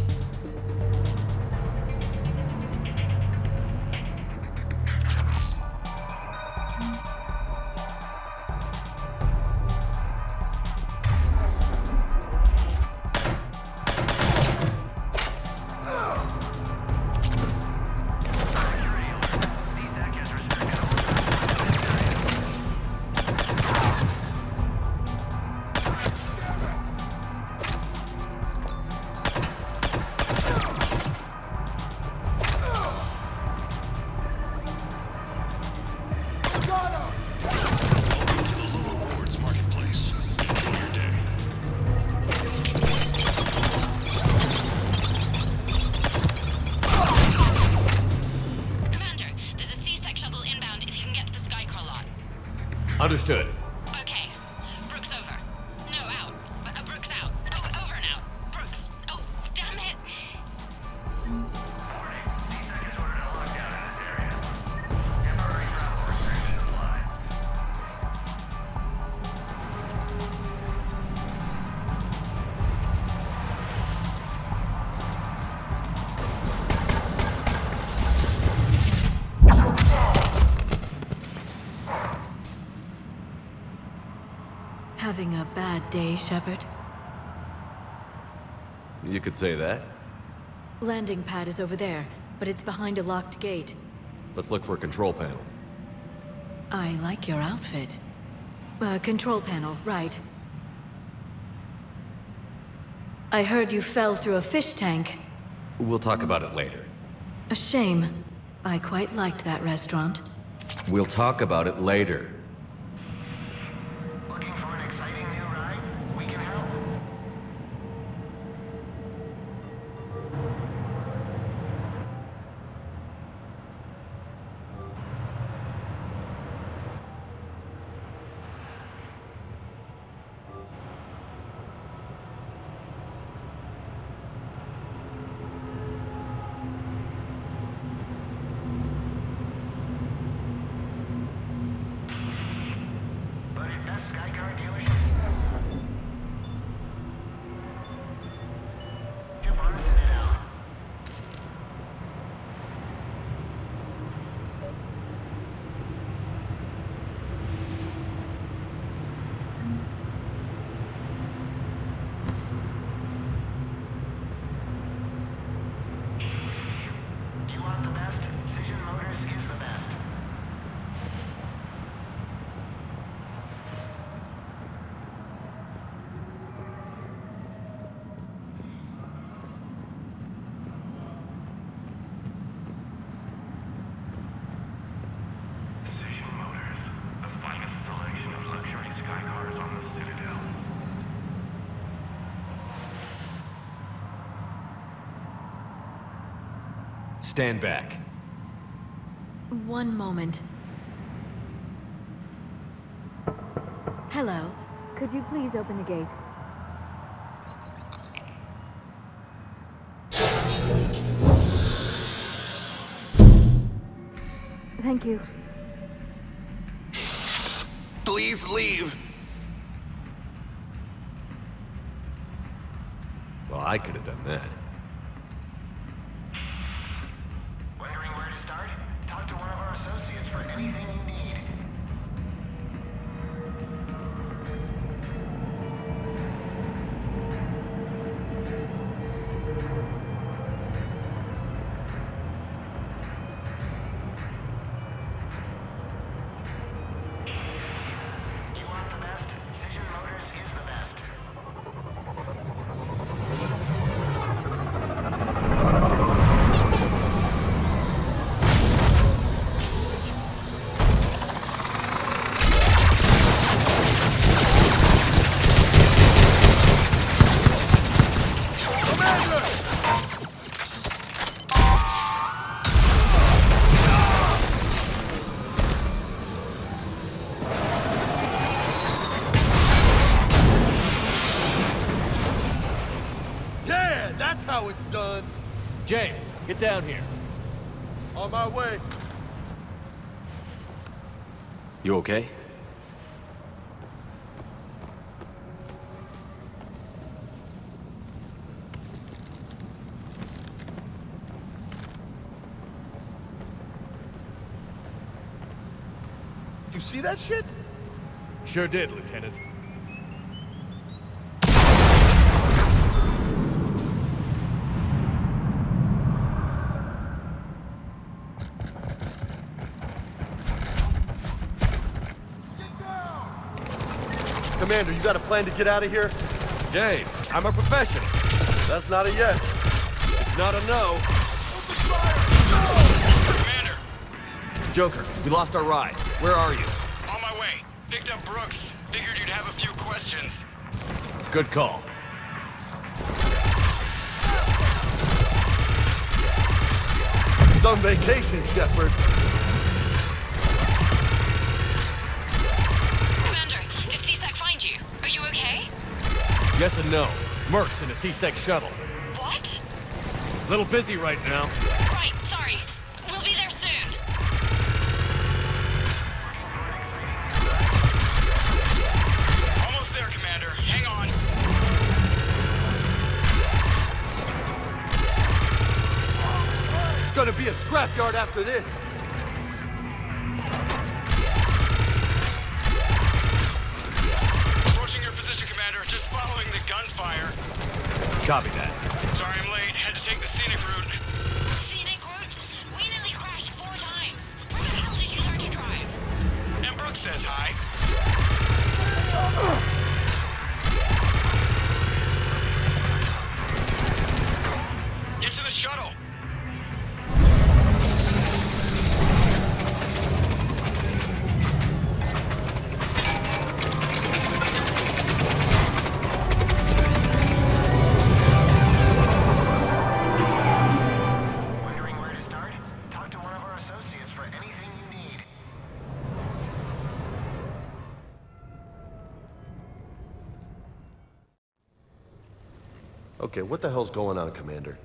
S19: Welcome to the lower wards marketplace. Enjoy your day.
S23: Commander, there's a C-Sec shuttle inbound if you can get to the Skycar lot.
S3: Understood.
S23: Okay. Brooks over. No, out. Brooks out. Oh, over and out. Brooks. Oh, damn it!
S4: Having a bad day, Shepard?
S3: You could say that.
S4: Landing pad is over there, but it's behind a locked gate.
S3: Let's look for a control panel.
S4: I like your outfit. Control panel, right. I heard you fell through a fish tank.
S3: We'll talk about it later.
S4: A shame. I quite liked that restaurant.
S3: We'll talk about it later.
S24: Looking for an exciting new ride? We can help.
S3: Stand back.
S4: One moment. Hello. Could you please open the gate? Thank you.
S7: Please leave.
S3: Well, I could have done that.
S24: Wondering where to start? Talk to one of our associates for anything you need. You want the best? Vision Motors is the best.
S7: Yeah, that's how it's done.
S3: James, get down here.
S7: On my way.
S2: You okay?
S7: You see that shit?
S3: Sure did, Lieutenant.
S7: Commander, you got a plan to get out of here?
S3: James, I'm a professional.
S7: That's not a yes.
S3: It's not a no.
S8: Commander!
S3: Joker, we lost our ride. Where are you?
S8: On my way. Picked up Brooks. Figured you'd have a few questions.
S3: Good call.
S7: Some vacation, Shepard.
S23: Commander, did CSEC find you? Are you okay?
S3: Yes and no. Merc's in a C-Sec shuttle.
S23: What?
S3: Little busy right now.
S23: Right, sorry. We'll be there soon.
S8: Almost there, Commander. Hang on.
S7: It's gonna be a scrapyard after this.
S8: Approaching your position, Commander. Just following the gunfire.
S3: Copy that.
S8: Sorry I'm late. Had to take the scenic route.
S23: Scenic route? We nearly crashed 4 times. Where the hell did you learn to drive?
S8: And Brooks says hi. Get to the shuttle. Wondering where to start? Talk to one of our associates for anything you need.
S17: Okay, what the hell's going on, Commander?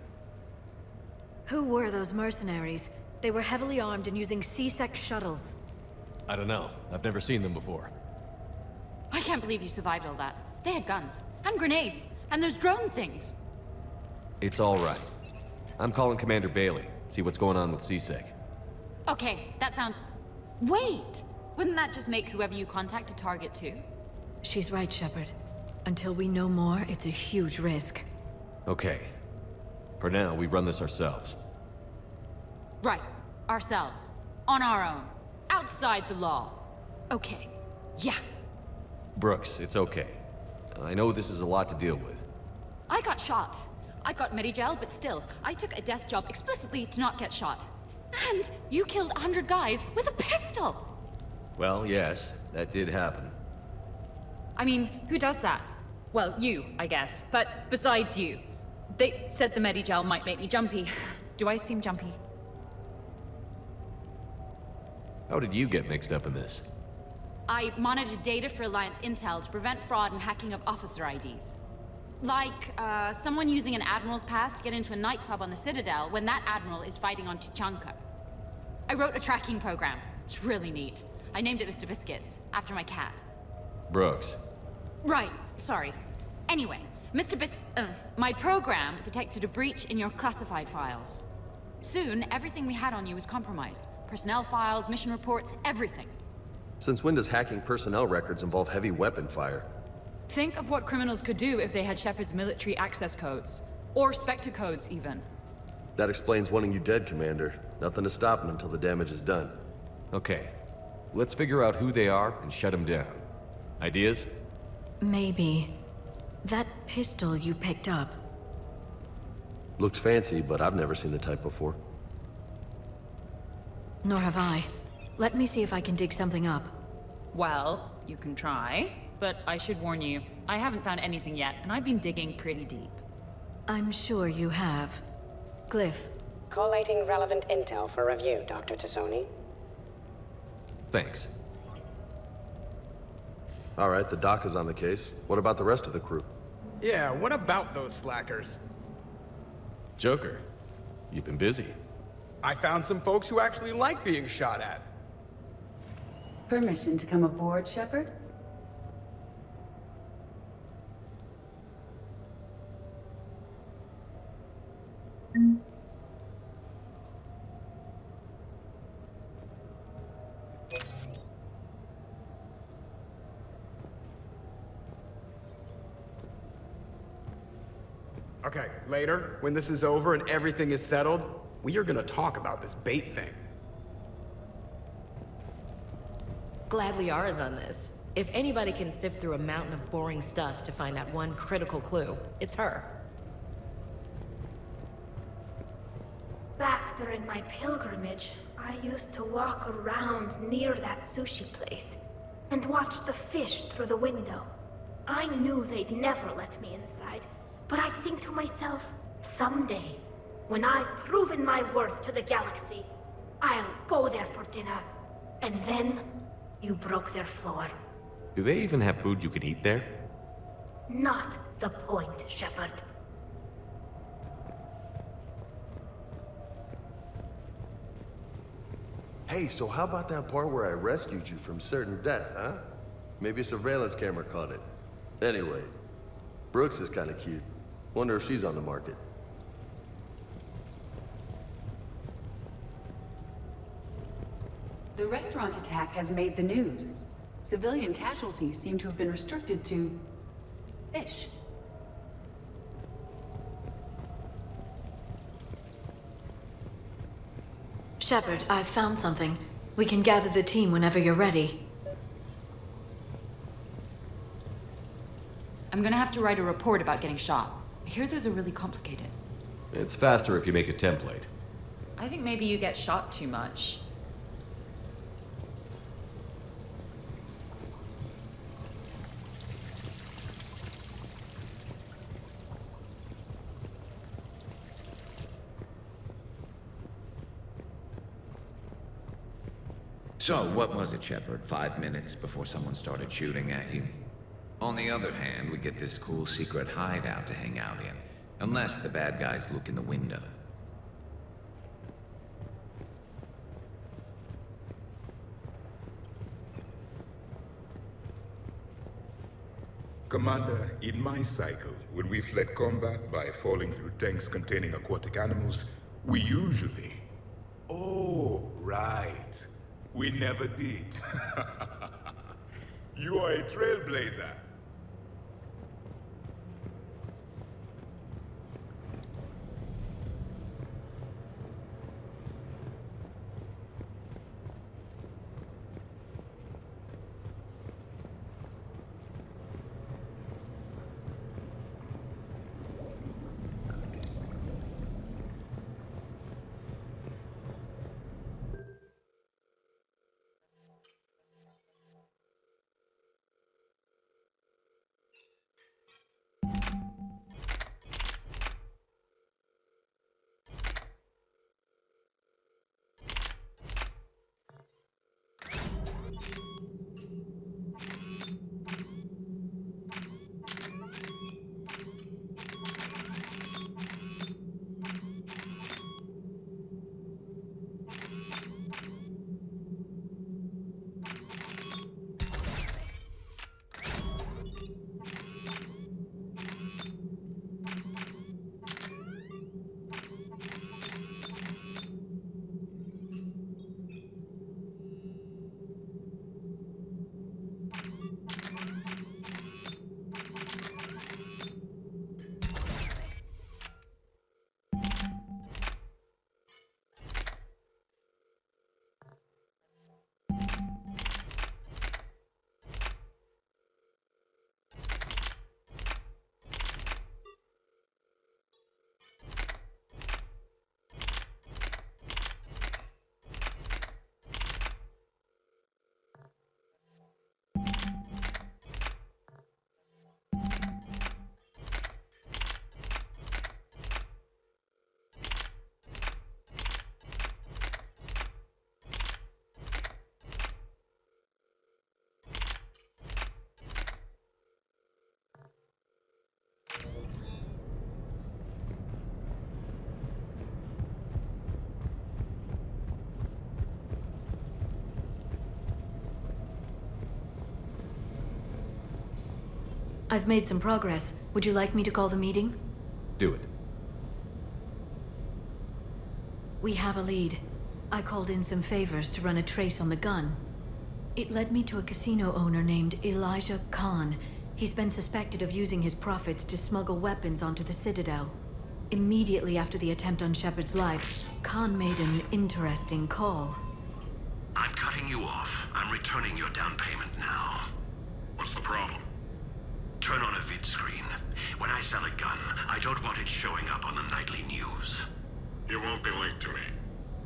S4: Who were those mercenaries? They were heavily armed and using C-Sec shuttles.
S3: I don't know. I've never seen them before.
S23: I can't believe you survived all that. They had guns, and grenades, and those drone things.
S2: It's all right. I'm calling Commander Bailey. See what's going on with C-Sec.
S23: Okay, that sounds... Wait! Wouldn't that just make whoever you contact a target too?
S4: She's right, Shepard. Until we know more, it's a huge risk.
S2: Okay. For now, we run this ourselves.
S23: Right. Ourselves. On our own. Outside the law. Okay. Yeah.
S2: Brooks, it's okay. I know this is a lot to deal with.
S23: I got shot. I got Medigel, but still, I took a desk job explicitly to not get shot. And you killed 100 guys with a pistol!
S2: Well, yes, that did happen.
S23: I mean, who does that? Well, you, I guess. But besides you. They said the Medigel might make me jumpy. Do I seem jumpy?
S3: How did you get mixed up in this?
S23: I monitored data for Alliance intel to prevent fraud and hacking of officer IDs. Like, someone using an Admiral's pass to get into a nightclub on the Citadel when that Admiral is fighting on Tuchanka. I wrote a tracking program. It's really neat. I named it Mr. Biscuits, after my cat.
S3: Brooks.
S23: Right, sorry. Anyway, my program detected a breach in your classified files. Soon, everything we had on you was compromised. Personnel files, mission reports, everything.
S17: Since when does hacking personnel records involve heavy weapon fire?
S23: Think of what criminals could do if they had Shepard's military access codes. Or Spectre codes, even.
S17: That explains wanting you dead, Commander. Nothing to stop them until the damage is done.
S3: Okay. Let's figure out who they are and shut them down. Ideas?
S4: Maybe. That pistol you picked up.
S17: Looks fancy, but I've never seen the type before.
S4: Nor have I. Let me see if I can dig something up.
S23: Well, you can try, but I should warn you, I haven't found anything yet, and I've been digging pretty deep.
S4: I'm sure you have. Glyph.
S10: Collating relevant intel for review, Dr. Tassoni.
S3: Thanks.
S17: All right, the doc is on the case. What about the rest of the crew?
S6: Yeah, what about those slackers?
S3: Joker, you've been busy.
S6: I found some folks who actually like being shot at.
S9: Permission to come aboard, Shepard?
S6: Okay, later, when this is over and everything is settled, we are gonna talk about this bait thing.
S11: Glad Liara's on this. If anybody can sift through a mountain of boring stuff to find that one critical clue, it's her.
S1: Back during my pilgrimage, I used to walk around near that sushi place and watch the fish through the window. I knew they'd never let me inside, but I think to myself, someday, when I've proven my worth to the galaxy, I'll go there for dinner. And then, you broke their floor.
S3: Do they even have food you can eat there?
S1: Not the point, Shepard.
S17: Hey, so how about that part where I rescued you from certain death, huh? Maybe a surveillance camera caught it. Anyway, Brooks is kind of cute. Wonder if she's on the market.
S9: The restaurant attack has made the news. Civilian casualties seem to have been restricted to fish.
S4: Shepard, I've found something. We can gather the team whenever you're ready.
S23: I'm gonna have to write a report about getting shot. I hear those are really complicated.
S3: It's faster if you make a template.
S23: I think maybe you get shot too much.
S13: So, what was it, Shepard? 5 minutes before someone started shooting at you? On the other hand, we get this cool secret hideout to hang out in. Unless the bad guys look in the window.
S15: Commander, in my cycle, when we fled combat by falling through tanks containing aquatic animals, we usually... Oh, right. We never did. You are a trailblazer.
S4: I've made some progress. Would you like me to call the meeting?
S2: Do it.
S4: We have a lead. I called in some favors to run a trace on the gun. It led me to a casino owner named Elijah Khan. He's been suspected of using his profits to smuggle weapons onto the Citadel. Immediately after the attempt on Shepard's life, Khan made an interesting call.
S5: I'm cutting you off. I'm returning your down payment now. What's the problem? Turn on a vid screen. When I sell a gun, I don't want it showing up on the nightly news.
S19: You won't be linked to me.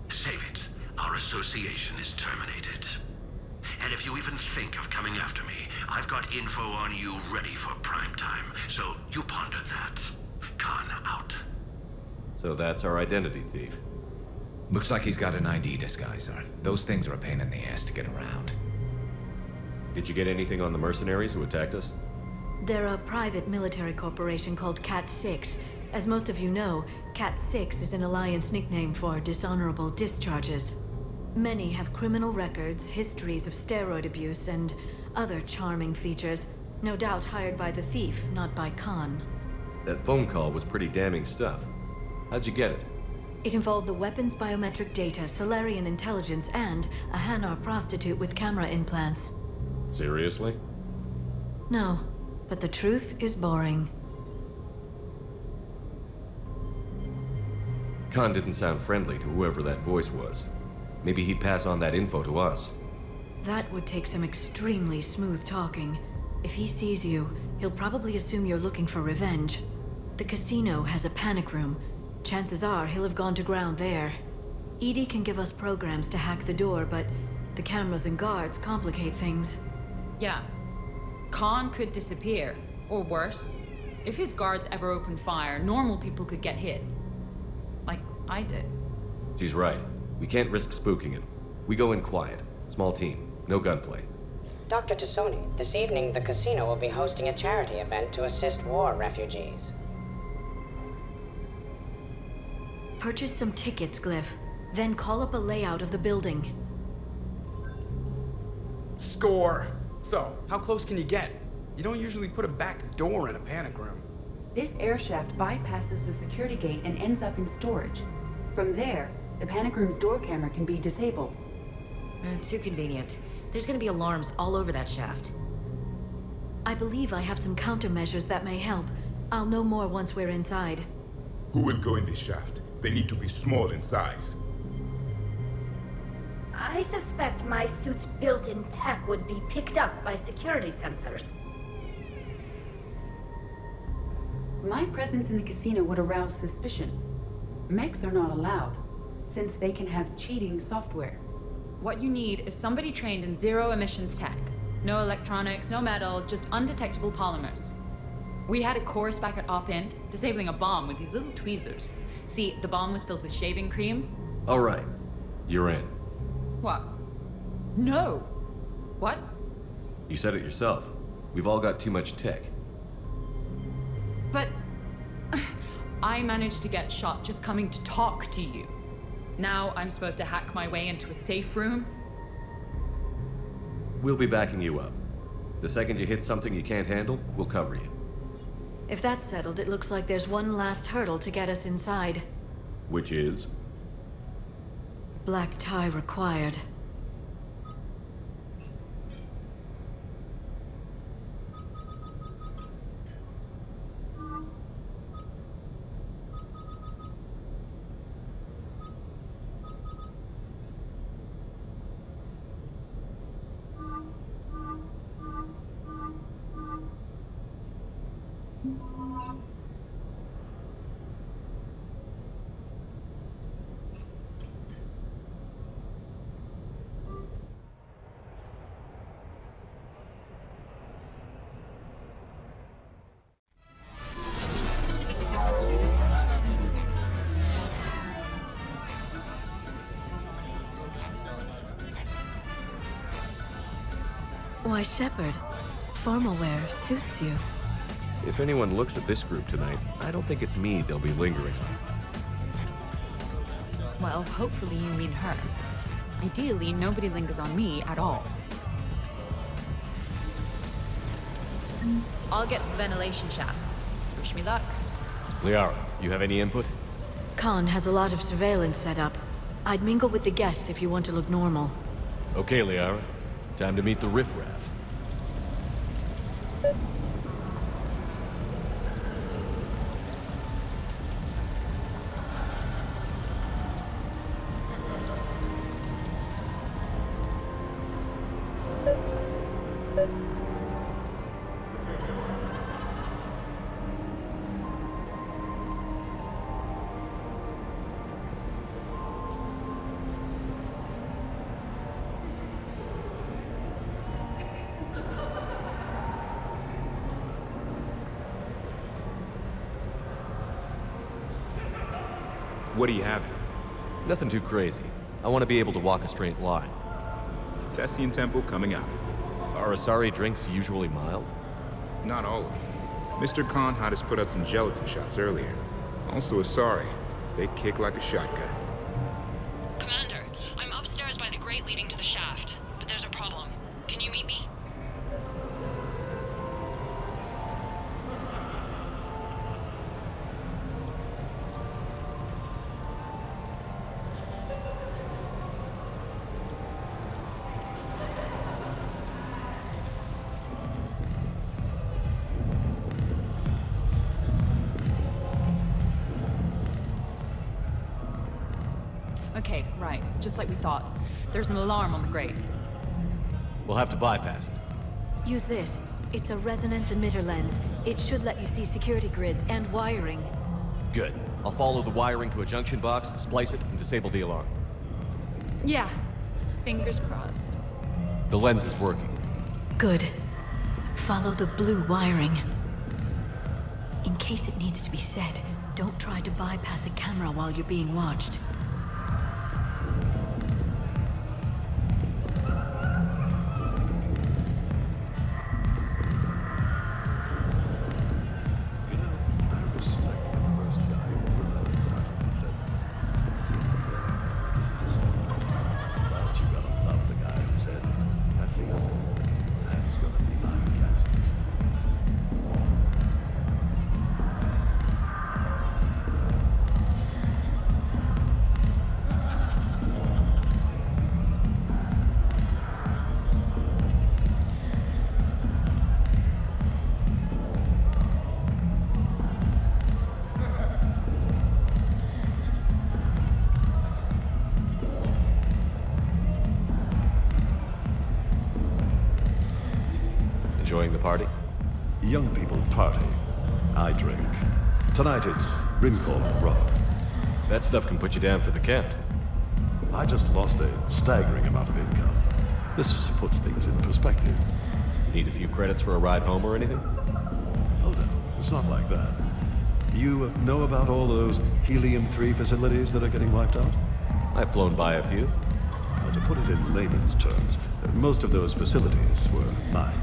S5: Save it. Our association is terminated. And if you even think of coming after me, I've got info on you ready for prime time. So you ponder that. Khan out.
S2: So that's our identity thief.
S13: Looks like he's got an ID disguiser. Those things are a pain in the ass to get around.
S2: Did you get anything on the mercenaries who attacked us?
S4: They're a private military corporation called Cat-6. As most of you know, Cat-6 is an Alliance nickname for dishonorable discharges. Many have criminal records, histories of steroid abuse, and other charming features. No doubt hired by the thief, not by Khan.
S2: That phone call was pretty damning stuff. How'd you get it?
S4: It involved the weapon's biometric data, Solarian intelligence, and a Hanar prostitute with camera implants.
S2: Seriously?
S4: No, but the truth is boring.
S2: Khan didn't sound friendly to whoever that voice was. Maybe he'd pass on that info to us.
S4: That would take some extremely smooth talking. If he sees you, he'll probably assume you're looking for revenge. The casino has a panic room. Chances are he'll have gone to ground there. EDI can give us programs to hack the door, but the cameras and guards complicate things.
S23: Yeah. Khan could disappear. Or worse, if his guards ever open fire, normal people could get hit. Like I did.
S2: She's right. We can't risk spooking him. We go in quiet. Small team. No gunplay.
S10: Dr. Tassoni, this evening the casino will be hosting a charity event to assist war refugees.
S4: Purchase some tickets, Glyph. Then call up a layout of the building.
S6: Score! So, how close can you get? You don't usually put a back door in a panic room.
S9: This air shaft bypasses the security gate and ends up in storage. From there, the panic room's door camera can be disabled.
S11: Too convenient. There's gonna be alarms all over that shaft.
S4: I believe I have some countermeasures that may help. I'll know more once we're inside.
S15: Who will go in this shaft? They need to be small in size.
S1: I suspect my suit's built-in tech would be picked up by security sensors.
S9: My presence in the casino would arouse suspicion. Mechs are not allowed, since they can have cheating software.
S23: What you need is somebody trained in zero emissions tech. No electronics, no metal, just undetectable polymers. We had a course back at Op-Int, disabling a bomb with these little tweezers. See, the bomb was filled with shaving cream.
S2: All right. You're in.
S23: What? No! What?
S2: You said it yourself. We've all got too much tech.
S23: But I managed to get shot just coming to talk to you. Now I'm supposed to hack my way into a safe room?
S2: We'll be backing you up. The second you hit something you can't handle, we'll cover you.
S4: If that's settled, it looks like there's one last hurdle to get us inside.
S2: Which is?
S4: Black tie required. Why, Shepard, formal wear suits you.
S2: If anyone looks at this group tonight, I don't think it's me they'll be lingering on.
S23: Well, hopefully you mean her. Ideally, nobody lingers on me at all.
S11: I'll get to the ventilation shaft. Wish me luck.
S3: Liara, you have any input?
S4: Khan has a lot of surveillance set up. I'd mingle with the guests if you want to look normal.
S3: Okay, Liara. Time to meet the riffraff.
S12: What do you have?
S3: Nothing too crazy. I want to be able to walk a straight line.
S12: Thessian Temple coming out.
S3: Are Asari drinks usually mild?
S12: Not all of them. Mr. Khan had us put out some gelatin shots earlier. Also Asari. They kick like a shotgun.
S23: Commander, I'm upstairs by the grate leading to the shaft, but there's a problem. Can you meet me? Okay, right. Just like we thought. There's an alarm on the grate.
S3: We'll have to bypass it.
S4: Use this. It's a resonance emitter lens. It should let you see security grids and wiring.
S3: Good. I'll follow the wiring to a junction box, splice it, and disable the alarm.
S23: Yeah. Fingers crossed.
S3: The lens is working.
S4: Good. Follow the blue wiring. In case it needs to be said, don't try to bypass a camera while you're being watched.
S3: Enjoying the party?
S17: Young people party. I drink. Tonight it's Rimcall and Rock.
S3: That stuff can put you down for the count.
S17: I just lost a staggering amount of income. This puts things in perspective.
S3: Need a few credits for a ride home or anything?
S17: Oh no, it's not like that. You know about all those Helium-3 facilities that are getting wiped out?
S3: I've flown by a few.
S17: Now, to put it in layman's terms, most of those facilities were mine.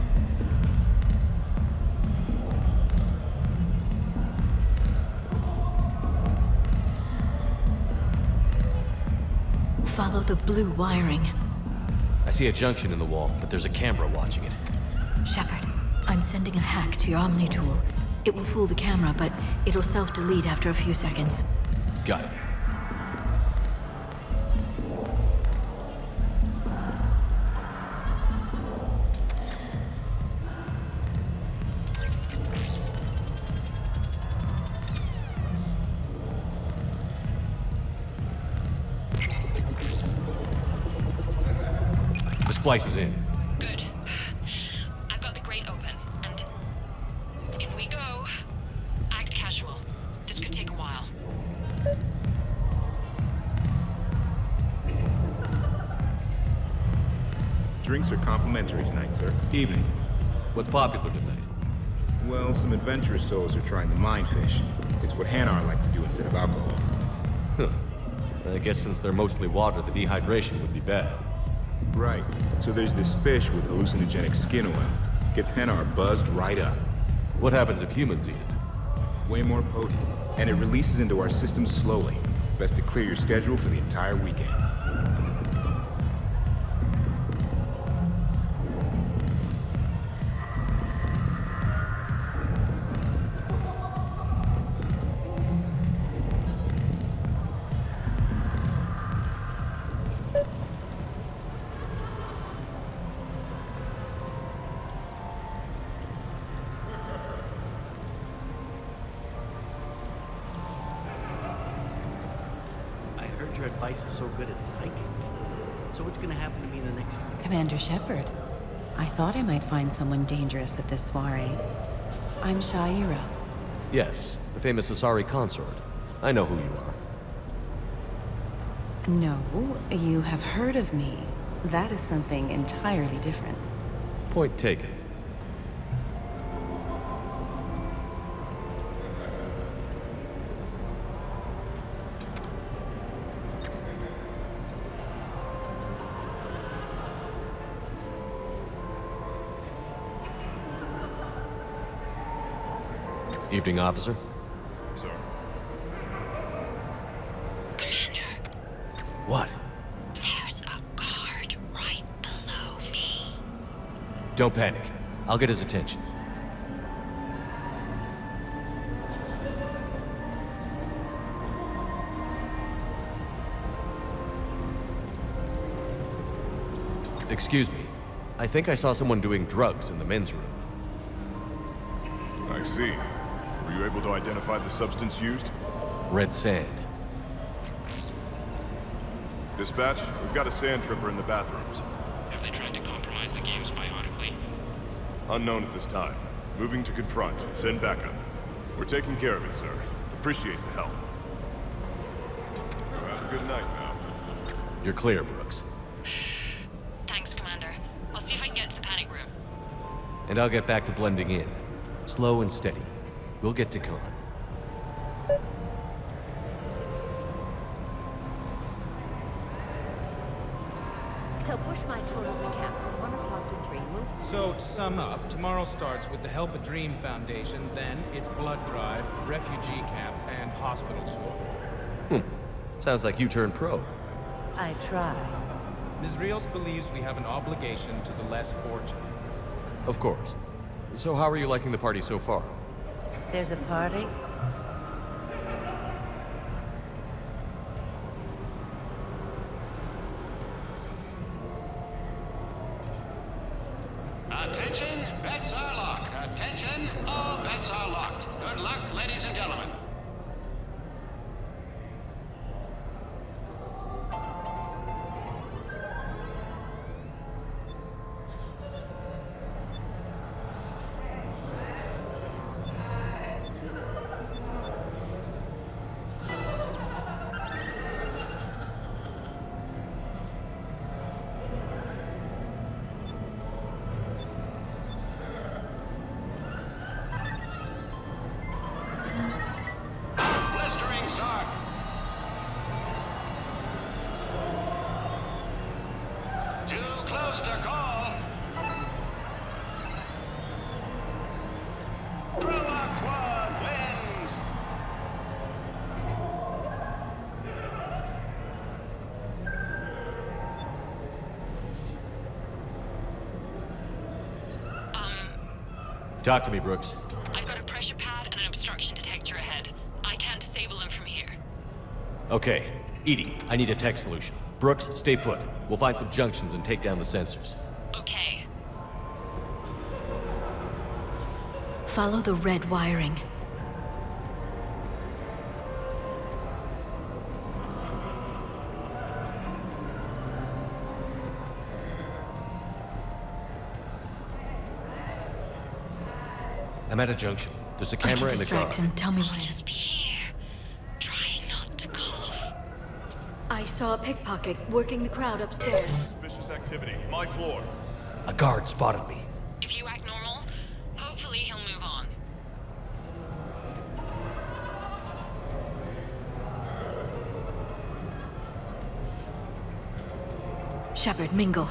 S4: Follow the blue wiring.
S3: I see a junction in the wall, but there's a camera watching it.
S4: Shepard, I'm sending a hack to your Omni tool. It will fool the camera, but it'll self-delete after a few seconds.
S3: Got it. The splice is in.
S23: Good. I've got the grate open, and in we go. Act casual. This could take a while.
S12: Drinks are complimentary tonight, sir. Evening.
S3: What's popular tonight?
S12: Well, some adventurous souls are trying the mind fish. It's what Hanar like to do instead of alcohol.
S3: Huh. I guess since they're mostly water, the dehydration would be bad.
S12: Right. So there's this fish with hallucinogenic skin oil. Gets Hanar buzzed right up.
S3: What happens if humans eat it?
S12: Way more potent. And it releases into our system slowly. Best to clear your schedule for the entire weekend.
S14: heard your advice is so good at psychic. So what's gonna happen to me in the next few...
S16: Commander Shepard, I thought I might find someone dangerous at this soiree. I'm Shaira.
S3: Yes, the famous Asari consort. I know who you are.
S16: No, you have heard of me. That is something entirely different.
S3: Point taken. Evening, officer.
S12: Sir.
S20: Commander.
S3: What?
S20: There's a guard right below me.
S3: Don't panic. I'll get his attention. Excuse me. I think I saw someone doing drugs in the men's room.
S12: I see. Were you able to identify the substance used?
S3: Red sand.
S12: Dispatch, we've got a sand tripper in the bathrooms.
S8: Have they tried to compromise the games biotically?
S12: Unknown at this time. Moving to confront. Send backup. We're taking care of it, sir. Appreciate the help. Have a good night now.
S3: You're clear, Brooks.
S23: Thanks, Commander. I'll see if I can get to the panic room.
S3: And I'll get back to blending in. Slow and steady. We'll get to Khan.
S22: So push my total recap from 1 o'clock to 3. Move.
S18: So, to sum up, tomorrow starts with the Help a Dream Foundation, then it's blood drive, refugee camp, and hospital tour.
S3: Sounds like you turned pro.
S22: I try.
S18: Ms. Rios believes we have an obligation to the less fortunate.
S3: Of course. So how are you liking the party so far?
S22: There's a party?
S24: Attention, bets are locked. Attention, all bets are locked. Good luck, ladies and gentlemen. Blistering start. Too close to call. Chroma Quad wins.
S3: Talk to me, Brooks.
S23: I've got a pressure pad and an obstruction detector ahead. I can't disable them from here.
S3: Okay. Edie, I need a tech solution. Brooks, stay put. We'll find some junctions and take down the sensors.
S23: Okay.
S4: Follow the red wiring.
S3: I'm at a junction. There's a camera
S4: I can
S3: and a
S4: distract
S3: guard.
S4: him. Tell me when.
S23: Just be here. Trying not to cough.
S4: I saw a pickpocket working the crowd upstairs.
S12: Suspicious activity. My floor.
S3: A guard spotted me.
S23: If you act normal, hopefully he'll move on.
S4: Shepard, mingle.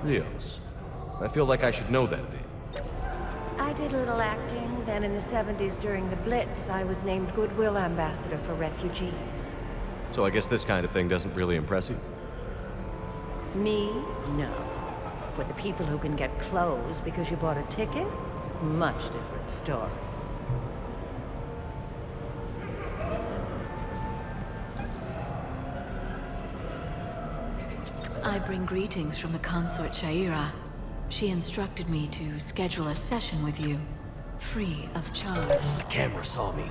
S3: Rios. I feel like I should know that name.
S22: I did a little acting. Then in the 70s during the Blitz, I was named Goodwill Ambassador for Refugees.
S3: So I guess this kind of thing doesn't really impress you?
S22: Me? No. For the people who can get clothes because you bought a ticket? Much different story.
S4: I bring greetings from the consort Shaira. She instructed me to schedule a session with you, free of charge.
S3: The camera saw me.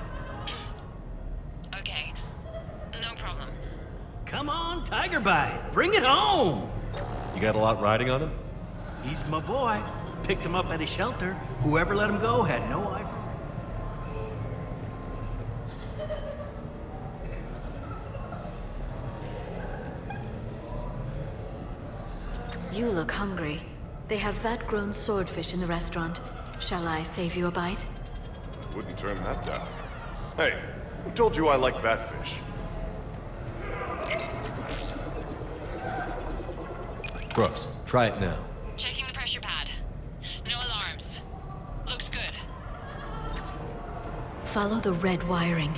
S23: Okay. No problem.
S14: Come on, Tiger Bite. Bring it home.
S3: You got a lot riding on him?
S14: He's my boy. Picked him up at his shelter. Whoever let him go had no eye for
S4: You look hungry. They have vat-grown swordfish in the restaurant. Shall I save you a bite?
S5: Wouldn't turn that down. Hey, who told you I like batfish?
S3: Brooks, try it now.
S23: Checking the pressure pad. No alarms. Looks good.
S4: Follow the red wiring.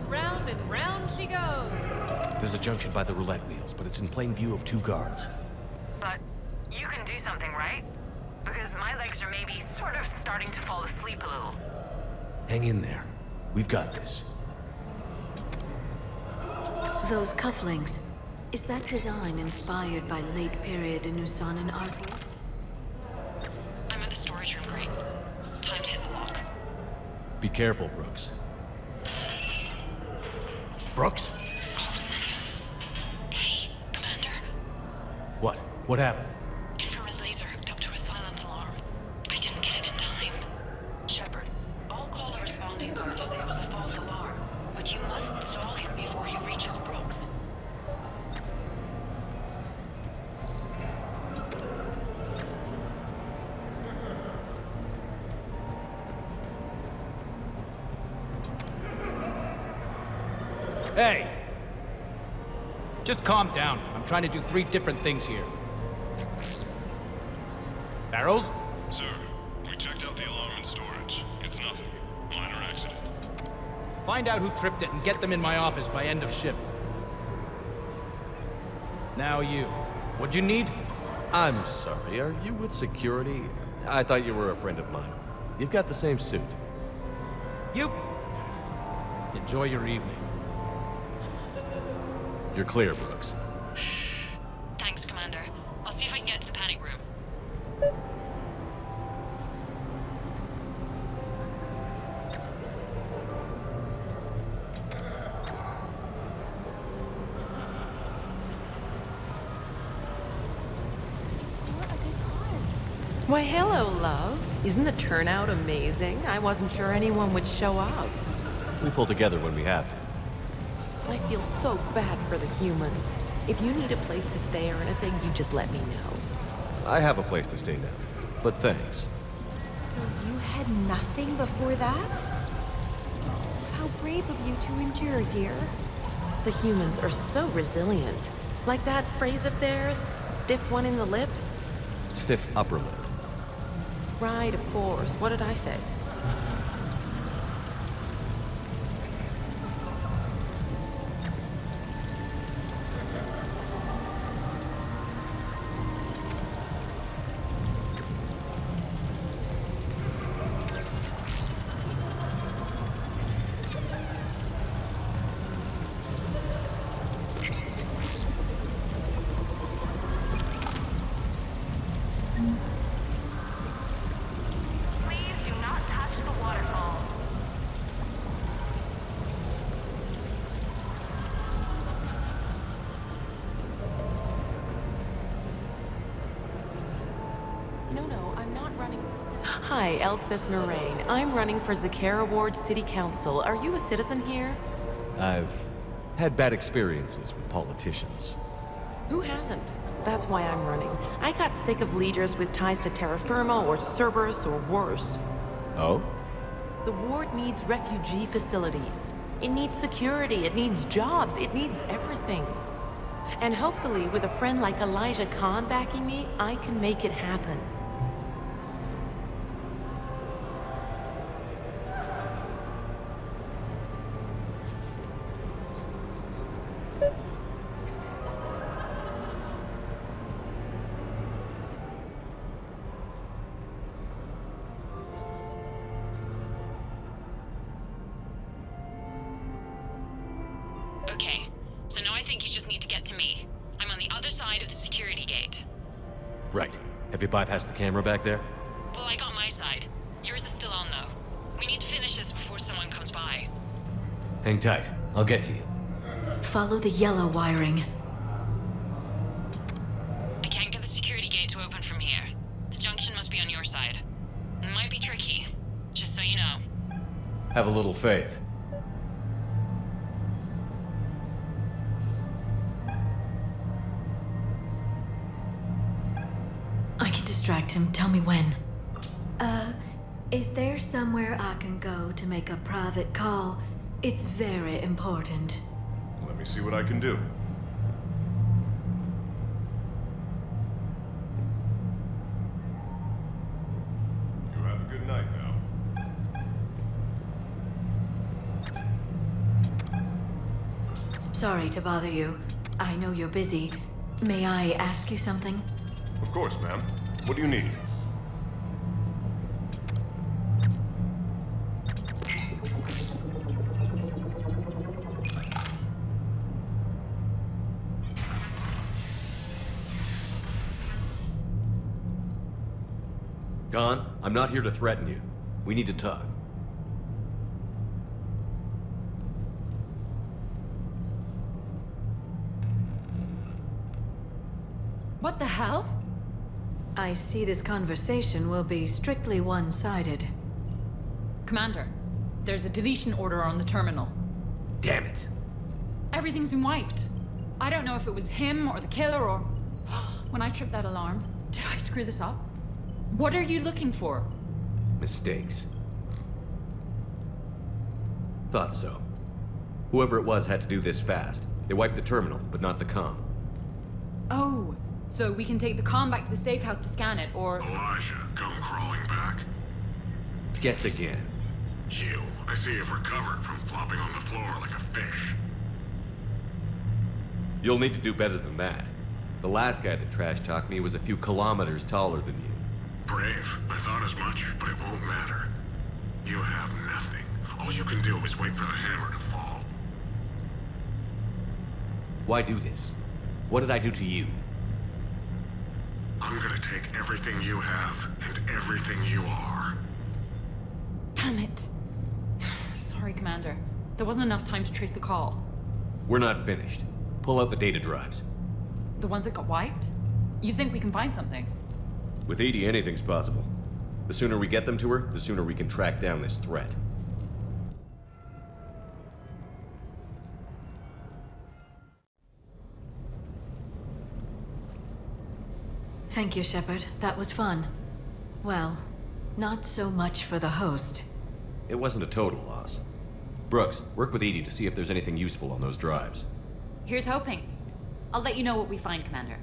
S11: Round and round she goes.
S3: There's a junction by the roulette wheels, but it's in plain view of 2 guards.
S7: But you can do something, right? Because my legs are maybe sort of starting to fall asleep a little.
S3: Hang in there. We've got this.
S4: Those cufflinks. Is that design inspired by late-period Inusanan artwork?
S23: I'm at the storage room, Great. Time to hit the lock.
S3: Be careful, Brooks. Brooks?
S23: Hey, Commander.
S3: What? What happened?
S23: Infrared laser hooked up to a silent alarm. I didn't get it in time.
S20: Shepard, I'll call the responding guard to say it was a false alarm, but you must stall him before he reaches Brooks.
S18: Hey! Just calm down. I'm trying to do 3 different things here. Barrows?
S5: Sir, we checked out the alarm in storage. It's nothing. Minor accident.
S18: Find out who tripped it and get them in my office by end of shift. Now you. What'd you need?
S3: I'm sorry, are you with security? I thought you were a friend of mine. You've got the same suit.
S18: You. Enjoy your evening.
S3: You're clear, Brooks.
S23: Thanks, Commander. I'll see if I can get to the panic room.
S19: Why, hello, love. Isn't the turnout amazing? I wasn't sure anyone would show up.
S3: We pull together when we have to.
S19: I feel so bad for the humans. If you need a place to stay or anything, you just let me know.
S3: I have a place to stay now, but thanks.
S19: So you had nothing before that? How brave of you to endure, dear. The humans are so resilient. Like that phrase of theirs, stiff one in the lips?
S3: Stiff upper lip.
S19: Right, of course. What did I say? Hi, Elspeth Moraine. I'm running for Zakara Ward City Council. Are you a citizen here?
S3: I've had bad experiences with politicians.
S19: Who hasn't? That's why I'm running. I got sick of leaders with ties to terra firma or Cerberus or worse.
S3: Oh?
S19: The ward needs refugee facilities. It needs security, it needs jobs, it needs everything. And hopefully, with a friend like Elijah Khan backing me, I can make it happen.
S23: You just need to get to me. I'm on the other side of the security gate.
S2: Right. Have you bypassed the camera back there?
S23: Well, I got my side. Yours is still on, though. We need to finish this before someone comes by.
S2: Hang tight. I'll get to you.
S4: Follow the yellow wiring.
S23: I can't get the security gate to open from here. The junction must be on your side. It might be tricky, just so you know.
S2: Have a little faith.
S4: I can distract him. Tell me when. Is there somewhere I can go to make a private call? It's very important.
S5: Let me see what I can do. You have a good night now.
S4: Sorry to bother you. I know you're busy. May I ask you something?
S5: Of course, ma'am. What do you need?
S2: Khan, I'm not here to threaten you. We need to talk.
S23: What the hell?
S4: I see this conversation will be strictly one-sided.
S23: Commander, there's a deletion order on the terminal.
S2: Damn it.
S23: Everything's been wiped. I don't know if it was him or the killer or... When I tripped that alarm, did I screw this up? What are you looking for?
S2: Mistakes. Thought so. Whoever it was had to do this fast. They wiped the terminal, but not the comm.
S23: Oh, so we can take the comm back to the safe house to scan it, or...
S6: Elijah, come crawling back.
S2: Guess again.
S6: You. I see you've recovered from flopping on the floor like a fish.
S2: You'll need to do better than that. The last guy that trash-talked me was a few kilometers taller than you.
S6: Brave. I thought as much, but it won't matter. You have nothing. All you can do is wait for the hammer to fall.
S2: Why do this? What did I do to you?
S6: I'm gonna take everything you have and everything you are.
S23: Damn it. Sorry, Commander. There wasn't enough time to trace the call.
S2: We're not finished. Pull out the data drives.
S23: The ones that got wiped? You think we can find something?
S2: With Edie, anything's possible. The sooner we get them to her, the sooner we can track down this threat.
S4: Thank you, Shepard. That was fun. Well, not so much for the host.
S2: It wasn't a total loss. Brooks, work with Edie to see if there's anything useful on those drives.
S23: Here's hoping. I'll let you know what we find, Commander.